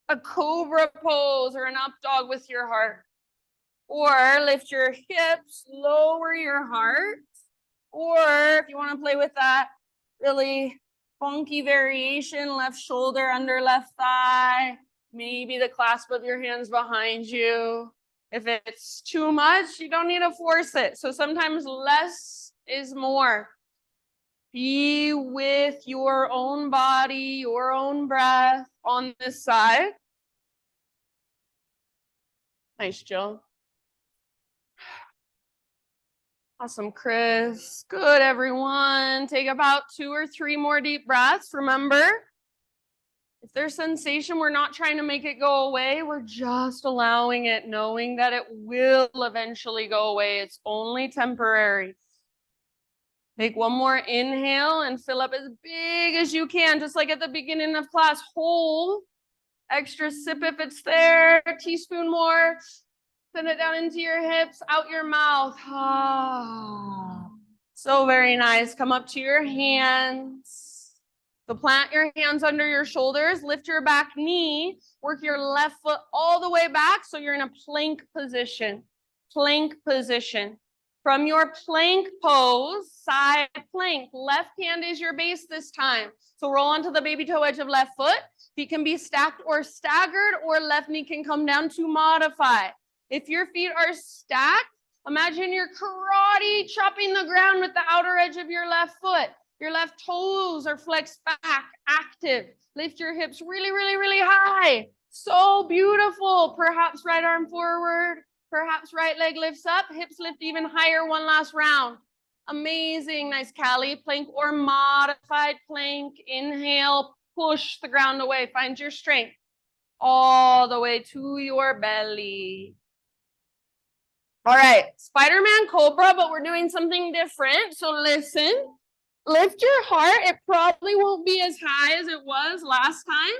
a cobra pose or an up dog with your heart. Or lift your hips, lower your heart. Or if you want to play with that really funky variation, left shoulder under left thigh, maybe the clasp of your hands behind you. If it's too much, you don't need to force it. So sometimes less is more. Be with your own body, your own breath on this side. Nice, Jill. Awesome, Chris. Good, everyone. Take about 2 or 3 more deep breaths. Remember, if there's sensation, we're not trying to make it go away. We're just allowing it, knowing that it will eventually go away. It's only temporary. Take 1 more inhale and fill up as big as you can, just like at the beginning of class. Hold. Extra sip if it's there. A teaspoon more. Send it down into your hips, out your mouth. Ah. So very nice. Come up to your hands. So plant your hands under your shoulders, lift your back knee, work your left foot all the way back so you're in a plank position. Plank position. From your plank pose, side plank, left hand is your base this time. So roll onto the baby toe edge of left foot. Feet can be stacked or staggered, or left knee can come down to modify. If your feet are stacked, imagine you're karate chopping the ground with the outer edge of your left foot. Your left toes are flexed back, active. Lift your hips really, really, really high. So beautiful. Perhaps right arm forward. Perhaps right leg lifts up. Hips lift even higher. One last round. Amazing. Nice, Callie. Plank or modified plank. Inhale. Push the ground away. Find your strength. All the way to your belly. All right. Spider-Man Cobra, but we're doing something different. So listen. Lift your heart. It probably won't be as high as it was last time.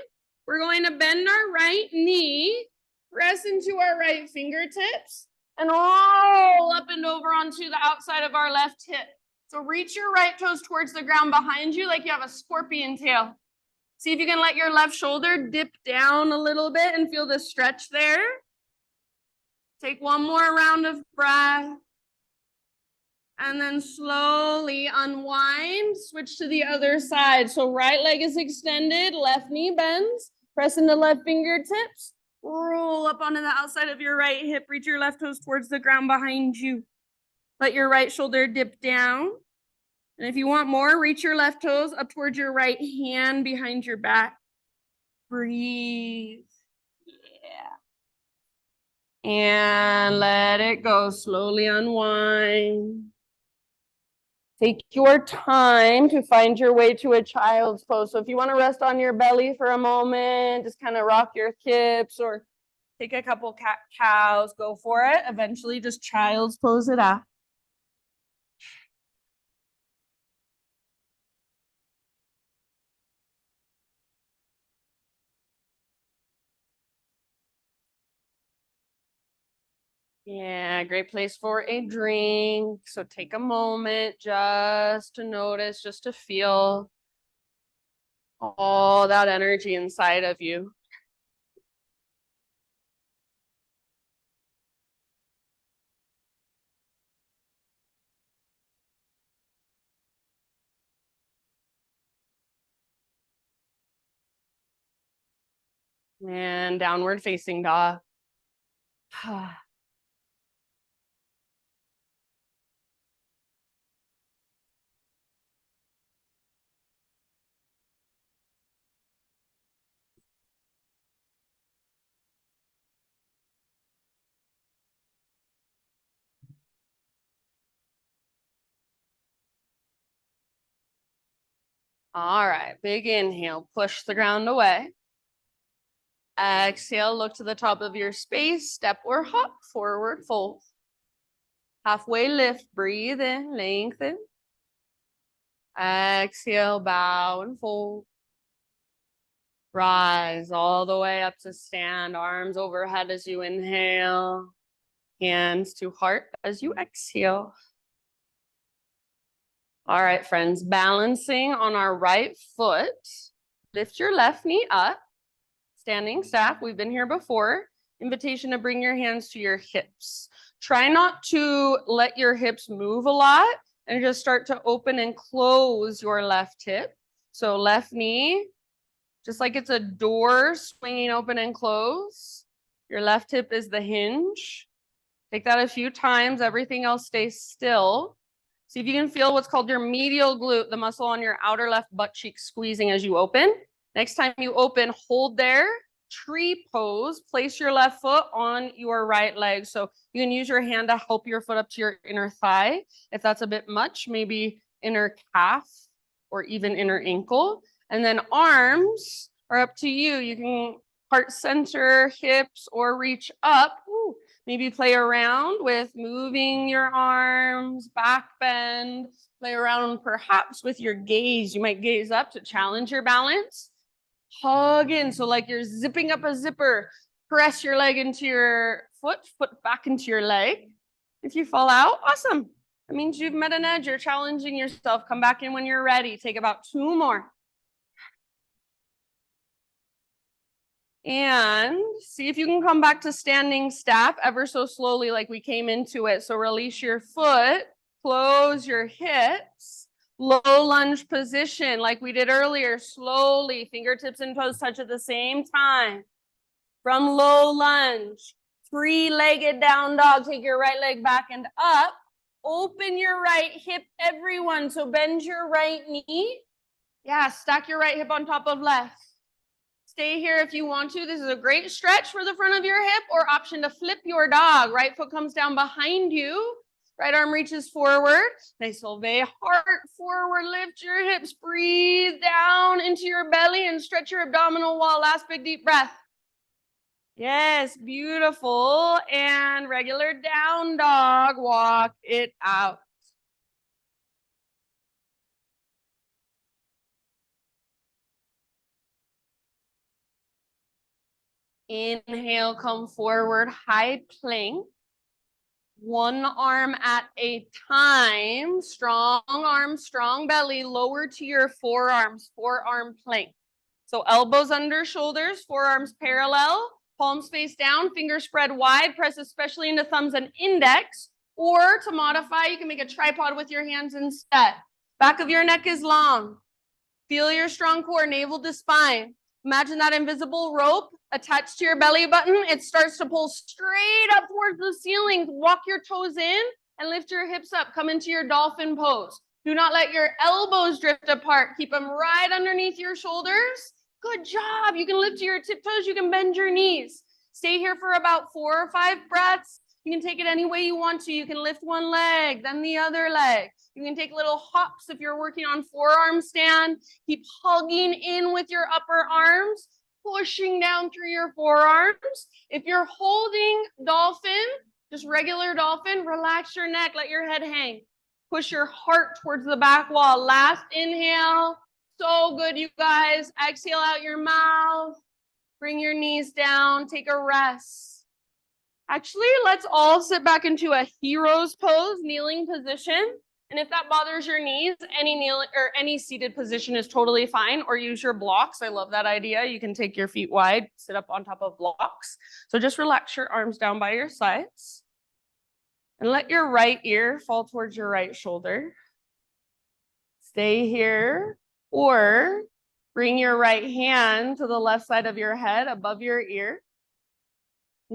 We're going to bend our right knee, press into our right fingertips, and roll up and over onto the outside of our left hip. So reach your right toes towards the ground behind you like you have a scorpion tail. See if you can let your left shoulder dip down a little bit and feel the stretch there. Take one more round of breath. And then slowly unwind, switch to the other side. So right leg is extended, left knee bends, press into left fingertips, roll up onto the outside of your right hip, reach your left toes towards the ground behind you. Let your right shoulder dip down. And if you want more, reach your left toes up towards your right hand behind your back. Breathe. Yeah. And let it go. Slowly unwind. Take your time to find your way to a child's pose. So if you want to rest on your belly for a moment, just kind of rock your hips or take a couple cat-cows, go for it. Eventually just child's pose it out. Yeah, great place for a drink. So take a moment just to notice, just to feel all that energy inside of you. And downward facing dog. All right, big inhale, push the ground away. Exhale, look to the top of your space, step or hop, forward fold. Halfway lift, breathe in, lengthen. Exhale, bow and fold. Rise all the way up to stand, arms overhead as you inhale, hands to heart as you exhale. All right, friends, balancing on our right foot. Lift your left knee up, standing staff. We've been here before. Invitation to bring your hands to your hips. Try not to let your hips move a lot and just start to open and close your left hip. So left knee, just like it's a door swinging open and close. Your left hip is the hinge. Take that a few times. Everything else stays still. See if you can feel what's called your medial glute, the muscle on your outer left butt cheek squeezing as you open. Next time you open, hold there. Tree pose. Place your left foot on your right leg. So you can use your hand to help your foot up to your inner thigh. If that's a bit much, maybe inner calf or even inner ankle. And then arms are up to you. You can heart center, hips, or reach up. Ooh, maybe play around with moving your arms, back bend. Play around perhaps with your gaze. You might gaze up to challenge your balance. Hug in, so like you're zipping up a zipper. Press your leg into your foot back into your leg. If you fall out, awesome. That means you've met an edge. You're challenging yourself. Come back in when you're ready. Take about 2 more. And see if you can come back to standing staff ever so slowly like we came into it. So release your foot, close your hips, low lunge position like we did earlier. Slowly, fingertips and toes touch at the same time. From low lunge, 3-legged down dog. Take your right leg back and up. Open your right hip, everyone. So bend your right knee. Yeah, stack your right hip on top of left. Stay here if you want to. This is a great stretch for the front of your hip, or option to flip your dog. Right foot comes down behind you. Right arm reaches forward. Nice levé, heart forward. Lift your hips. Breathe down into your belly and stretch your abdominal wall. Last big deep breath. Yes, beautiful. And regular down dog. Walk it out. Inhale, come forward, high plank. One arm at a time. Strong arms, strong belly. Lower to your forearms, forearm plank. So elbows under shoulders, forearms parallel, palms face down, fingers spread wide. Press especially into thumbs and index. Or to modify, you can make a tripod with your hands instead. Back of your neck is long. Feel your strong core, navel to spine. Imagine that invisible rope attached to your belly button. It starts to pull straight up towards the ceiling. Walk your toes in and lift your hips up. Come into your dolphin pose. Do not let your elbows drift apart. Keep them right underneath your shoulders. Good job. You can lift to your tiptoes. You can bend your knees. Stay here for about 4 or 5 breaths. You can take it any way you want to. You can lift one leg, then the other leg. You can take little hops if you're working on forearm stand. Keep hugging in with your upper arms, pushing down through your forearms. If you're holding dolphin, just regular dolphin, relax your neck, let your head hang. Push your heart towards the back wall. Last inhale. So good, you guys. Exhale out your mouth. Bring your knees down. Take a rest. Actually, let's all sit back into a hero's pose, kneeling position. And if that bothers your knees, any seated position is totally fine, or use your blocks. I love that idea. You can take your feet wide, sit up on top of blocks. So just relax your arms down by your sides. And let your right ear fall towards your right shoulder. Stay here, or bring your right hand to the left side of your head above your ear.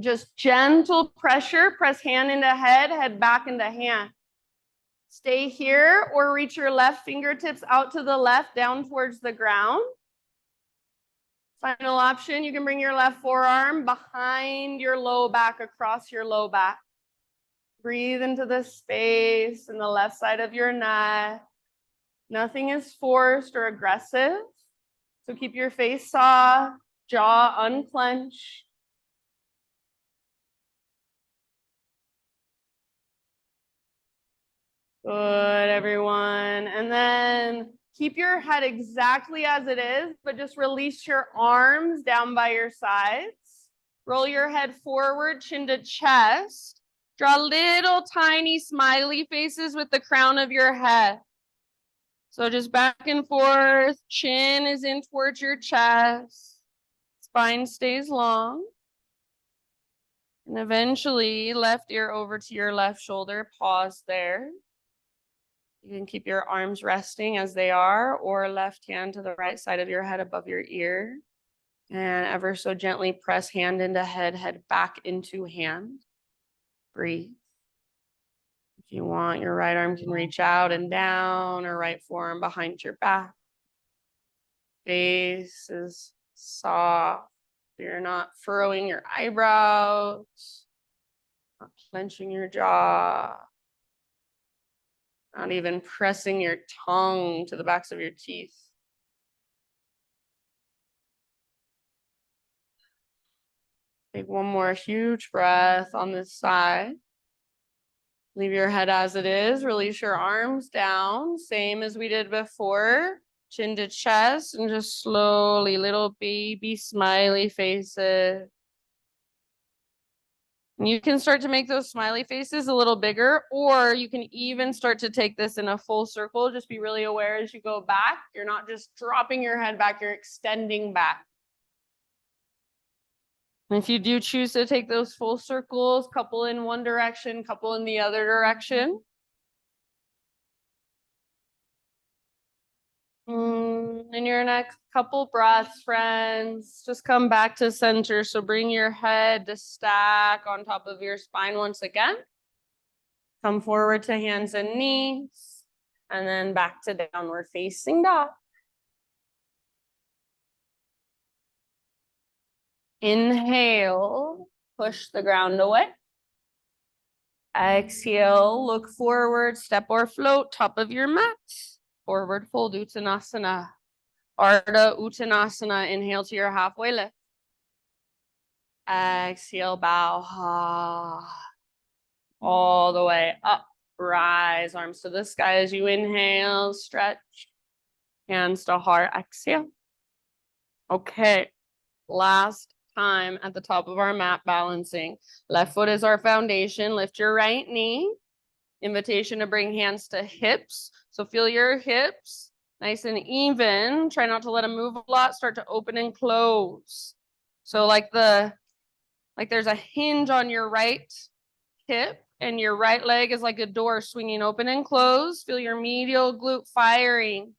Just gentle pressure, press hand into head, head back into hand. Stay here or reach your left fingertips out to the left, down towards the ground. Final option, you can bring your left forearm behind your low back, across your low back. Breathe into the space in the left side of your neck. Nothing is forced or aggressive. So keep your face soft, jaw unclenched. Good, everyone. And then keep your head exactly as it is, but just release your arms down by your sides. Roll your head forward, chin to chest. Draw little tiny smiley faces with the crown of your head. So just back and forth, chin is in towards your chest. Spine stays long. And eventually, left ear over to your left shoulder. Pause there. You can keep your arms resting as they are, or left hand to the right side of your head above your ear. And ever so gently press hand into head, head back into hand. Breathe. If you want, your right arm can reach out and down, or right forearm behind your back. Face is soft. You're not furrowing your eyebrows, not clenching your jaw. Not even pressing your tongue to the backs of your teeth. Take one more huge breath on this side. Leave your head as it is. Release your arms down, same as we did before. Chin to chest, and just slowly, little baby smiley faces. And you can start to make those smiley faces a little bigger, or you can even start to take this in a full circle. Just be really aware as you go back. You're not just dropping your head back, you're extending back. And if you do choose to take those full circles, couple in one direction, couple in the other direction. In your next couple breaths, friends, just come back to center. So bring your head to stack on top of your spine once again. Come forward to hands and knees, and then back to downward facing dog. Inhale, push the ground away. Exhale, look forward, step or float, top of your mat. Forward fold, Uttanasana. Ardha Uttanasana, inhale to your halfway lift. Exhale, bow. All the way up. Rise, arms to the sky as you inhale, stretch. Hands to heart, exhale. Okay, last time at the top of our mat, balancing. Left foot is our foundation. Lift your right knee. Invitation to bring hands to hips. So feel your hips nice and even. Try not to let them move a lot. Start to open and close. So like there's a hinge on your right hip, and your right leg is like a door swinging open and close. Feel your medial glute firing.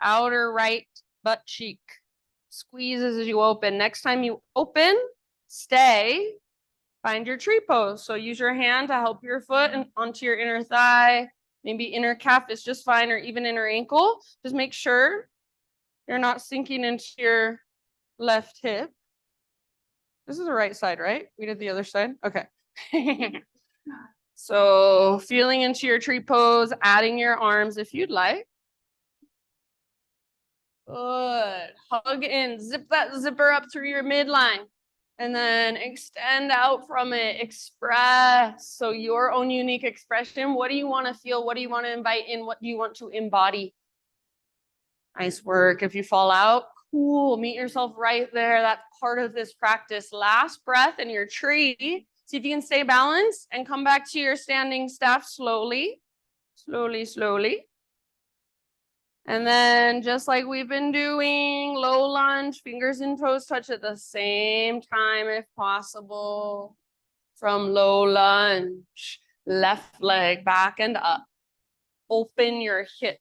Outer right butt cheek squeezes as you open. Next time you open, stay. Find your tree pose. So use your hand to help your foot and onto your inner thigh. Maybe inner calf is just fine, or even inner ankle. Just make sure you're not sinking into your left hip. This is the right side, right? We did the other side? Okay. So feeling into your tree pose, adding your arms if you'd like. Good. Hug in, zip that zipper up through your midline. And then extend out from it, express. So your own unique expression. What do you want to feel? What do you want to invite in? What do you want to embody? Nice work. If you fall out, cool. Meet yourself right there. That's part of this practice. Last breath in your tree. See if you can stay balanced and come back to your standing staff slowly. Slowly. And then just like we've been doing, low lunge, fingers and toes touch at the same time if possible. From low lunge, left leg back and up. Open your hip.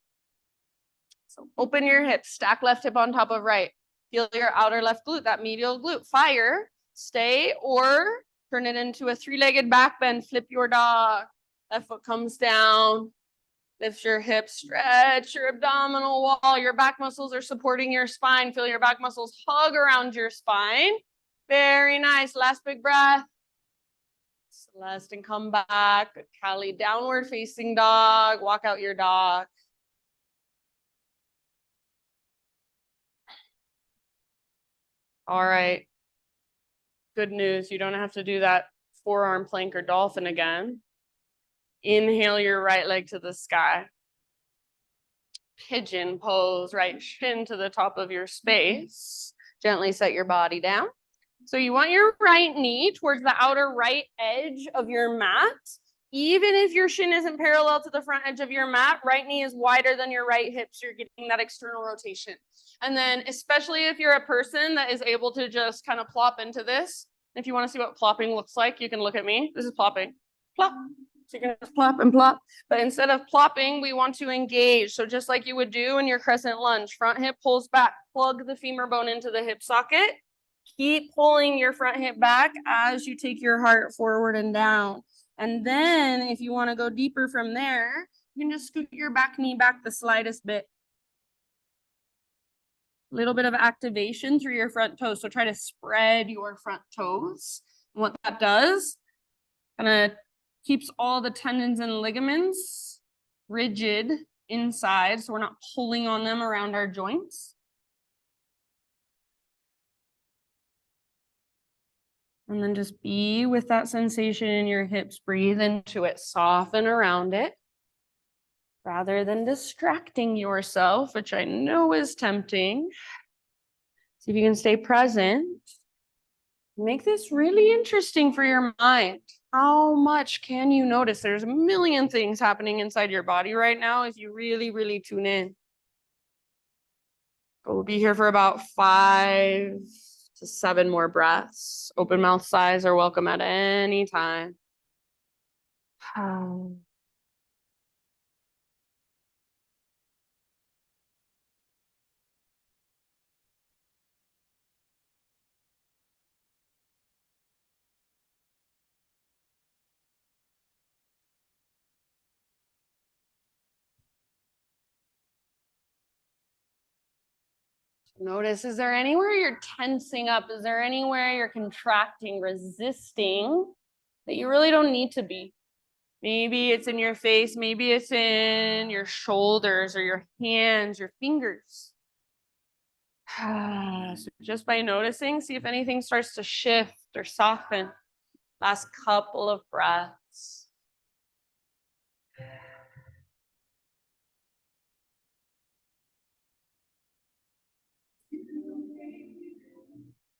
So open your hip, stack left hip on top of right. Feel your outer left glute, that medial glute. Fire, stay, or turn it into a three-legged back bend. Flip your dog. Left foot comes down. Lift your hips, stretch your abdominal wall. Your back muscles are supporting your spine. Feel your back muscles hug around your spine. Very nice. Last big breath. Celeste and come back. Good, Callie, downward facing dog. Walk out your dog. All right. Good news. You don't have to do that forearm plank or dolphin again. Inhale your right leg to the sky. Pigeon pose, right shin to the top of your space. Gently set your body down. So you want your right knee towards the outer right edge of your mat. Even if your shin isn't parallel to the front edge of your mat, right knee is wider than your right hip, so you're getting that external rotation. And then especially if you're a person that is able to just kind of plop into this, if you want to see what plopping looks like, you can look at me. This is plopping. Plop. So you're going to plop and plop. But instead of plopping, we want to engage. So just like you would do in your crescent lunge, front hip pulls back, plug the femur bone into the hip socket. Keep pulling your front hip back as you take your heart forward and down. And then if you want to go deeper from there, you can just scoot your back knee back the slightest bit. A little bit of activation through your front toes. So try to spread your front toes. And what that does, kind of keeps all the tendons and ligaments rigid inside, so we're not pulling on them around our joints. And then just be with that sensation in your hips. Breathe into it, soften around it, rather than distracting yourself, which I know is tempting. See if you can stay present. Make this really interesting for your mind. How much can you notice? There's a million things happening inside your body right now if you really, really tune in. But we'll be here for about 5 to 7 more breaths. Open mouth sighs are welcome at any time. Notice, is there anywhere you're tensing up? Is there anywhere you're contracting, resisting that you really don't need to be? Maybe it's in your face, maybe it's in your shoulders or your hands, your fingers. So just by noticing, see if anything starts to shift or soften. Last couple of breaths.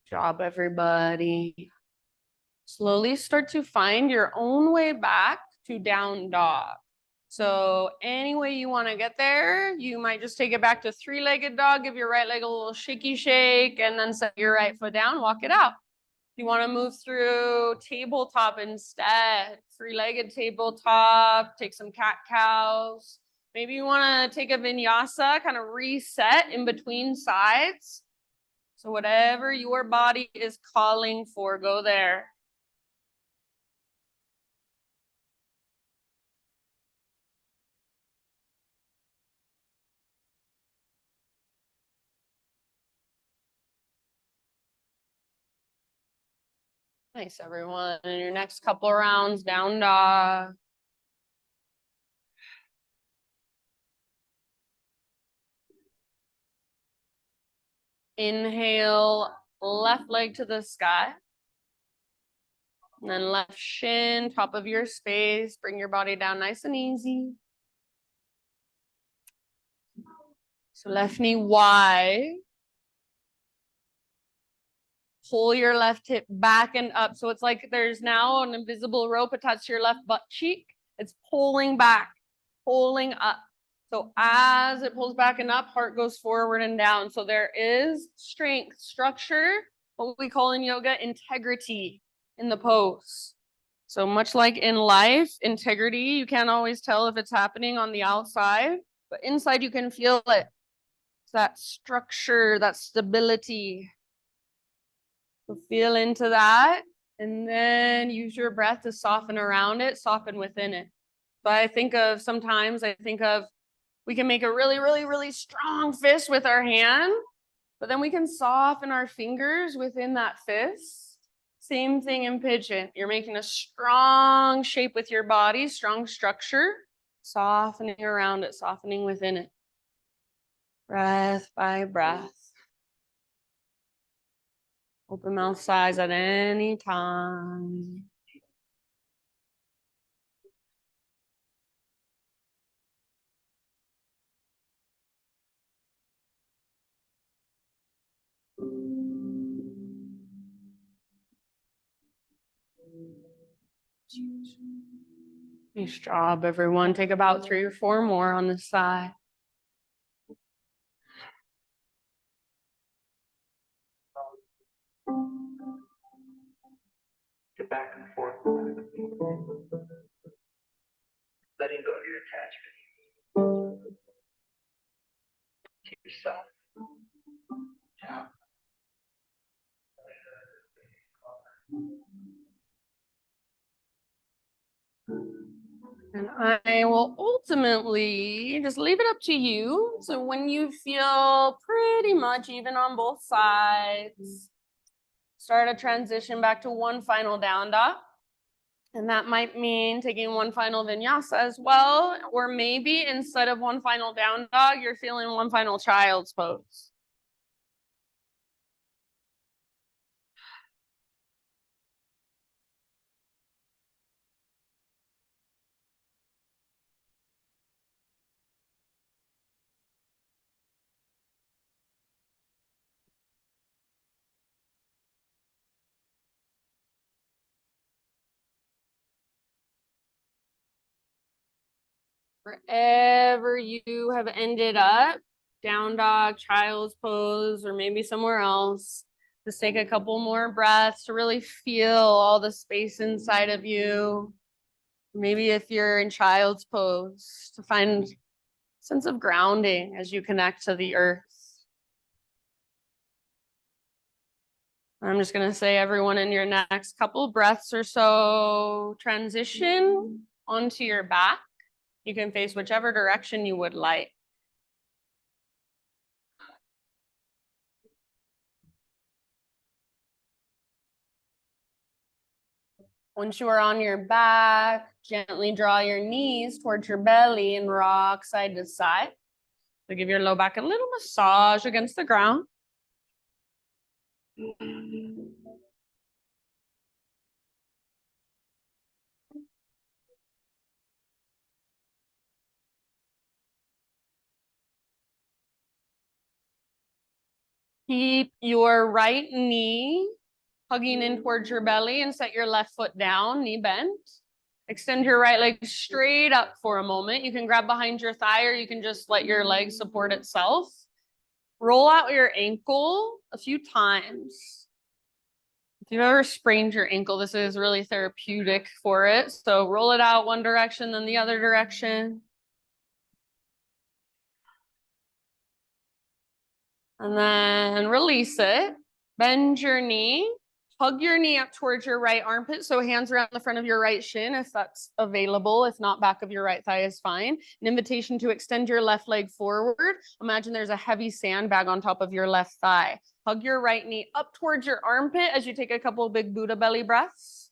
Job, everybody. Slowly start to find your own way back to down dog. So any way you want to get there, you might just take it back to three-legged dog, give your right leg a little shaky shake, and then set your right foot down, walk it out. If you want to move through tabletop instead, three-legged tabletop, take some cat-cows. Maybe you want to take a vinyasa, kind of reset in between sides. So whatever your body is calling for, go there. Nice, everyone. And your next couple of rounds, down dog. Inhale, left leg to the sky. And then left shin, top of your space. Bring your body down nice and easy. So left knee wide. Pull your left hip back and up. So it's like there's now an invisible rope attached to your left butt cheek. It's pulling back, pulling up. So as it pulls back and up, heart goes forward and down. So there is strength, structure, what we call in yoga, integrity in the pose. So much like in life, integrity, you can't always tell if it's happening on the outside, but inside you can feel it. It's that structure, that stability. So feel into that and then use your breath to soften around it, soften within it. So I think of we can make a really, really, really strong fist with our hand, but then we can soften our fingers within that fist. Same thing in pigeon. You're making a strong shape with your body, strong structure, softening around it, softening within it. Breath by breath. Open mouth sighs at any time. Nice job, everyone. Take about 3 or 4 more on this side. Get back and forth. Letting go of your attachment to yourself. Yeah. And I will ultimately just leave it up to you. So when you feel pretty much even on both sides, start a transition back to one final down dog. And that might mean taking one final vinyasa as well. Or maybe instead of one final down dog, you're feeling one final child's pose. Wherever you have ended up, down dog, child's pose, or maybe somewhere else, just take a couple more breaths to really feel all the space inside of you. Maybe if you're in child's pose, to find a sense of grounding as you connect to the earth. I'm just going to say, everyone, in your next couple breaths or so, transition onto your back. You can face whichever direction you would like. Once you are on your back, gently draw your knees towards your belly and rock side to side. So give your low back a little massage against the ground. Keep your right knee hugging in towards your belly and set your left foot down, knee bent. Extend your right leg straight up for a moment. You can grab behind your thigh or you can just let your leg support itself. Roll out your ankle a few times. If you've ever sprained your ankle, this is really therapeutic for it. So roll it out one direction, then the other direction. And then release it. Bend your knee. Hug your knee up towards your right armpit. So hands around the front of your right shin if that's available. If not, back of your right thigh is fine. An invitation to extend your left leg forward. Imagine there's a heavy sandbag on top of your left thigh. Hug your right knee up towards your armpit as you take a couple of big Buddha belly breaths.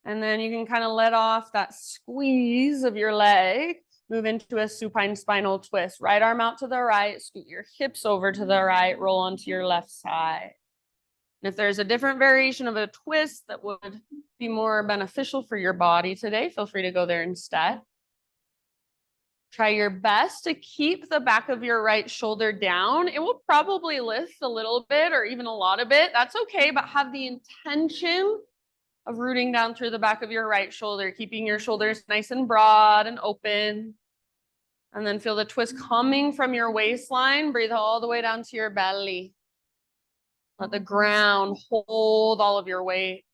And then you can kind of let off that squeeze of your leg. Move into a supine spinal twist. Right arm out to the right, scoot your hips over to the right, roll onto your left side. And if there's a different variation of a twist that would be more beneficial for your body today, feel free to go there instead. Try your best to keep the back of your right shoulder down. It will probably lift a little bit or even a lot of it. That's okay, but have the intention of rooting down through the back of your right shoulder, keeping your shoulders nice and broad and open. And then feel the twist coming from your waistline. Breathe all the way down to your belly. Let the ground hold all of your weight.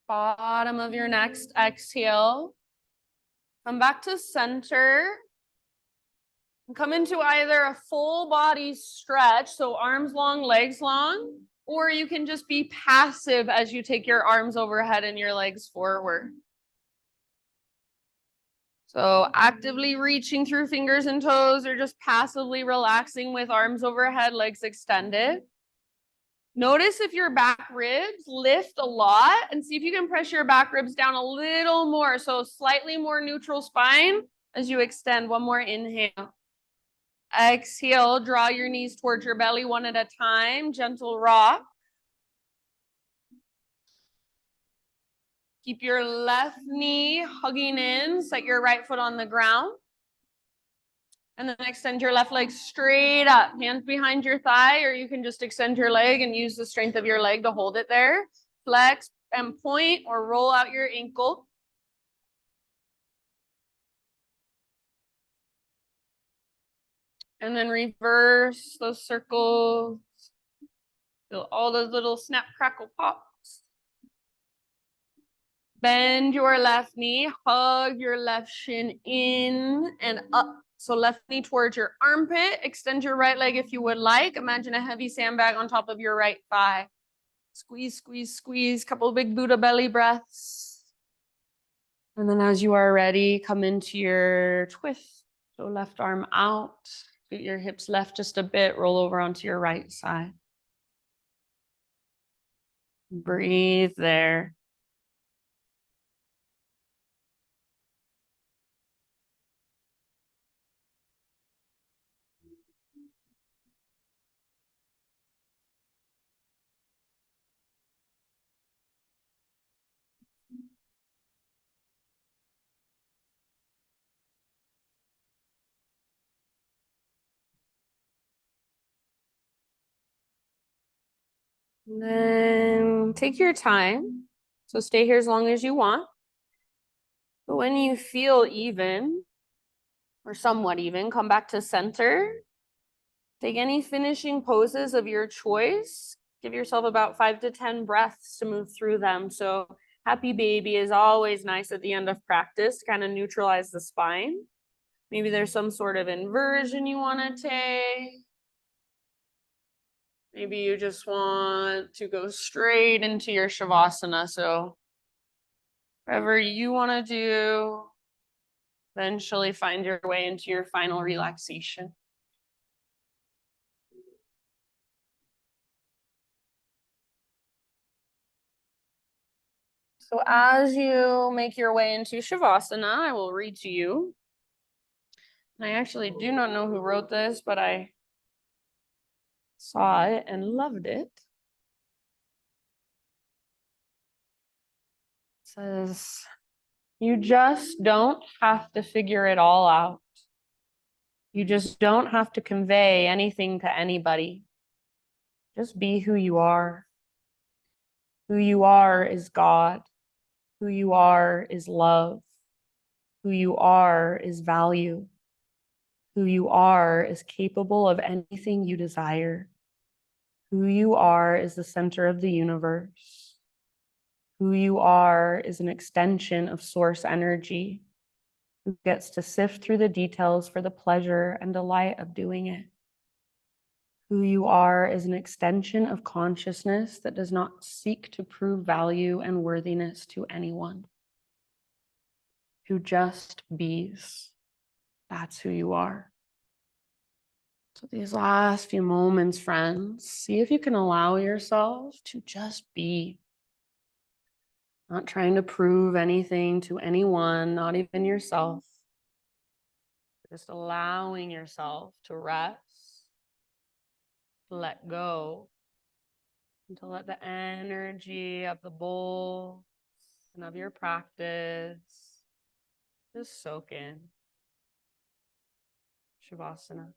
Bottom of your next exhale. Come back to center. Come into either a full body stretch, so arms long, legs long, or you can just be passive as you take your arms overhead and your legs forward. So actively reaching through fingers and toes or just passively relaxing with arms overhead, legs extended. Notice if your back ribs lift a lot and see if you can press your back ribs down a little more. So slightly more neutral spine as you extend. One more inhale. Exhale, draw your knees towards your belly one at a time. Gentle rock. Keep your left knee hugging in. Set your right foot on the ground. And then extend your left leg straight up. Hands behind your thigh, or you can just extend your leg and use the strength of your leg to hold it there. Flex and point or roll out your ankle. And then reverse those circles. Feel all those little snap, crackle, pops. Bend your left knee, hug your left shin in and up. So left knee towards your armpit. Extend your right leg if you would like. Imagine a heavy sandbag on top of your right thigh. Squeeze, squeeze, squeeze. Couple big Buddha belly breaths. And then as you are ready, come into your twist. So left arm out. Get your hips left just a bit. Roll over onto your right side. Breathe there. And then take your time. So stay here as long as you want. But when you feel even or somewhat even, come back to center. Take any finishing poses of your choice. Give yourself about 5 to 10 breaths to move through them. So happy baby is always nice at the end of practice, kind of neutralize the spine. Maybe there's some sort of inversion you want to take. Maybe you just want to go straight into your Shavasana. So whatever you want to do, eventually find your way into your final relaxation. So as you make your way into Shavasana, I will read to you. And I actually do not know who wrote this, but I saw it and loved it. It says, you just don't have to figure it all out. You just don't have to convey anything to anybody. Just be who you are. Who you are is God. Who you are is love. Who you are is value. Who you are is capable of anything you desire. Who you are is the center of the universe. Who you are is an extension of source energy who gets to sift through the details for the pleasure and delight of doing it. Who you are is an extension of consciousness that does not seek to prove value and worthiness to anyone. Who just bees. That's who you are. So these last few moments, friends, see if you can allow yourself to just be. Not trying to prove anything to anyone, not even yourself. Just allowing yourself to rest, to let go, and to let the energy of the bowl and of your practice just soak in. Shavasana.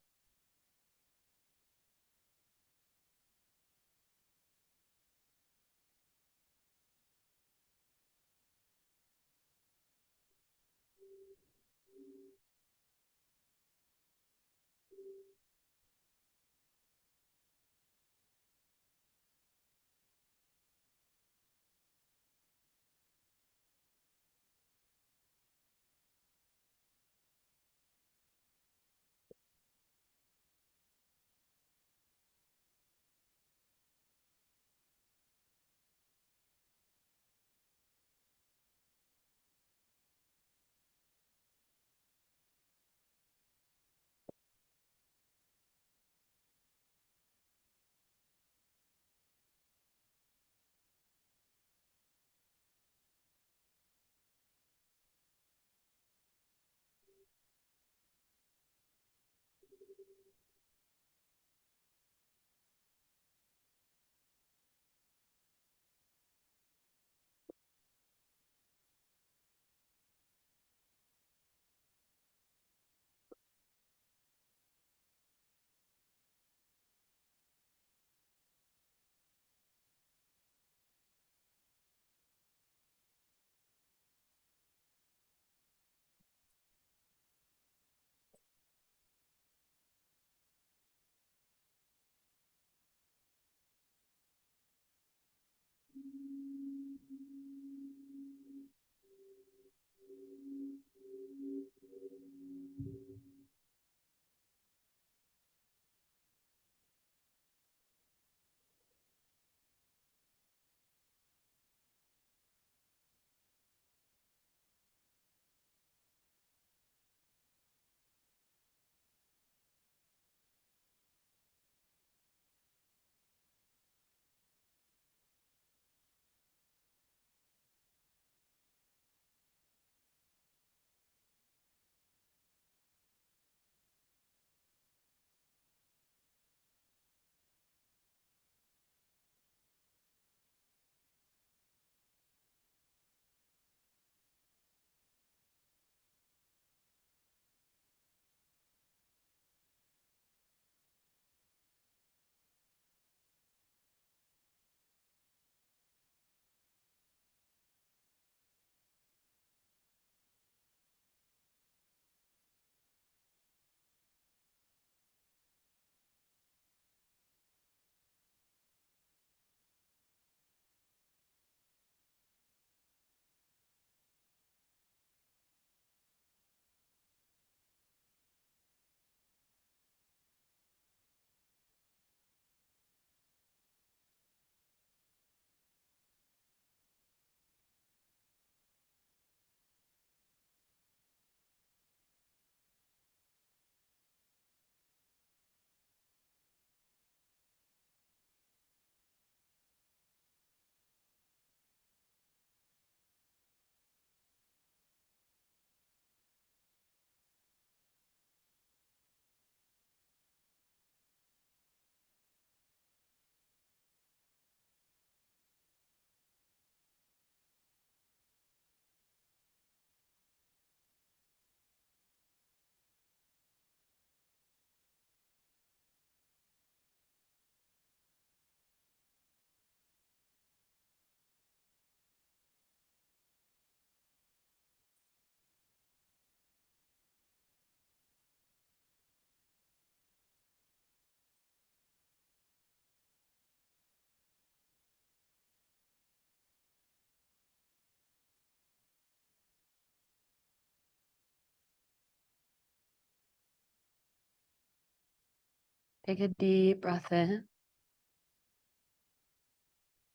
Take a deep breath in.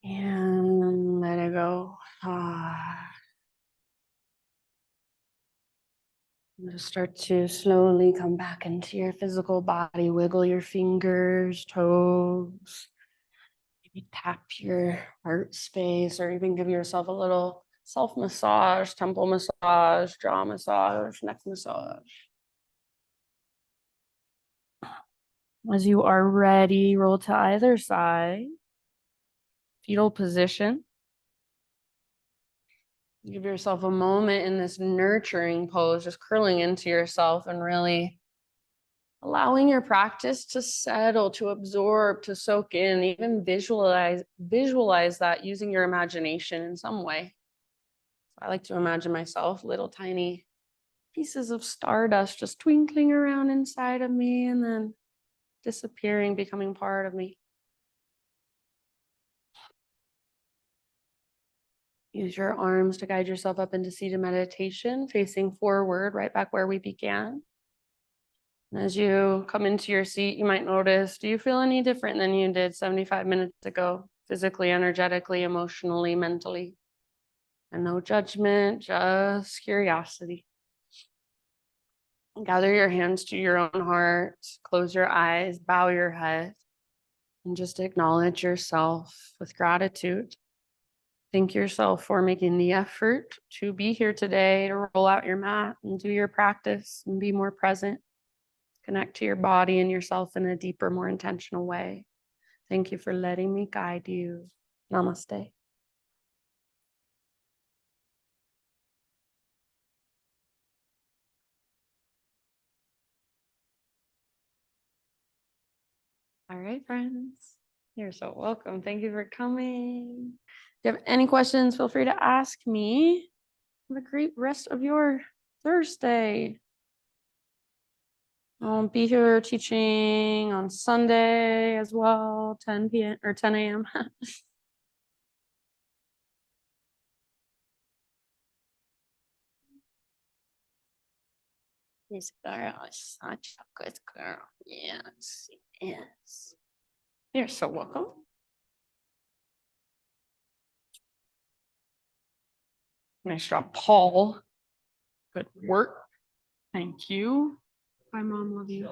And let it go. Just start to slowly come back into your physical body. Wiggle your fingers, toes. Maybe tap your heart space, or even give yourself a little self massage, temple massage, jaw massage, neck massage. As you are ready, roll to either side. Fetal position. Give yourself a moment in this nurturing pose, just curling into yourself and really allowing your practice to settle, to absorb, to soak in, even visualize that using your imagination in some way. I like to imagine myself little tiny pieces of stardust just twinkling around inside of me and then disappearing, becoming part of me. Use your arms to guide yourself up into seated meditation, facing forward, right back where we began. And as you come into your seat, you might notice, do you feel any different than you did 75 minutes ago? Physically, energetically, emotionally, mentally? And no judgment, just curiosity. Gather your hands to your own heart, close your eyes, bow your head, and just acknowledge yourself with gratitude. Thank yourself for making the effort to be here today, to roll out your mat and do your practice and be more present. Connect to your body and yourself in a deeper, more intentional way. Thank you for letting me guide you. Namaste. All right, friends. You're so welcome. Thank you for coming. If you have any questions, feel free to ask me. Have a great rest of your Thursday. I'll be here teaching on Sunday as well, 10 p.m. or 10 a.m. This girl is such a good girl. Yes, she is. You're so welcome. Nice job, Paul. Good work. Thank you. Bye, Mom. Love you.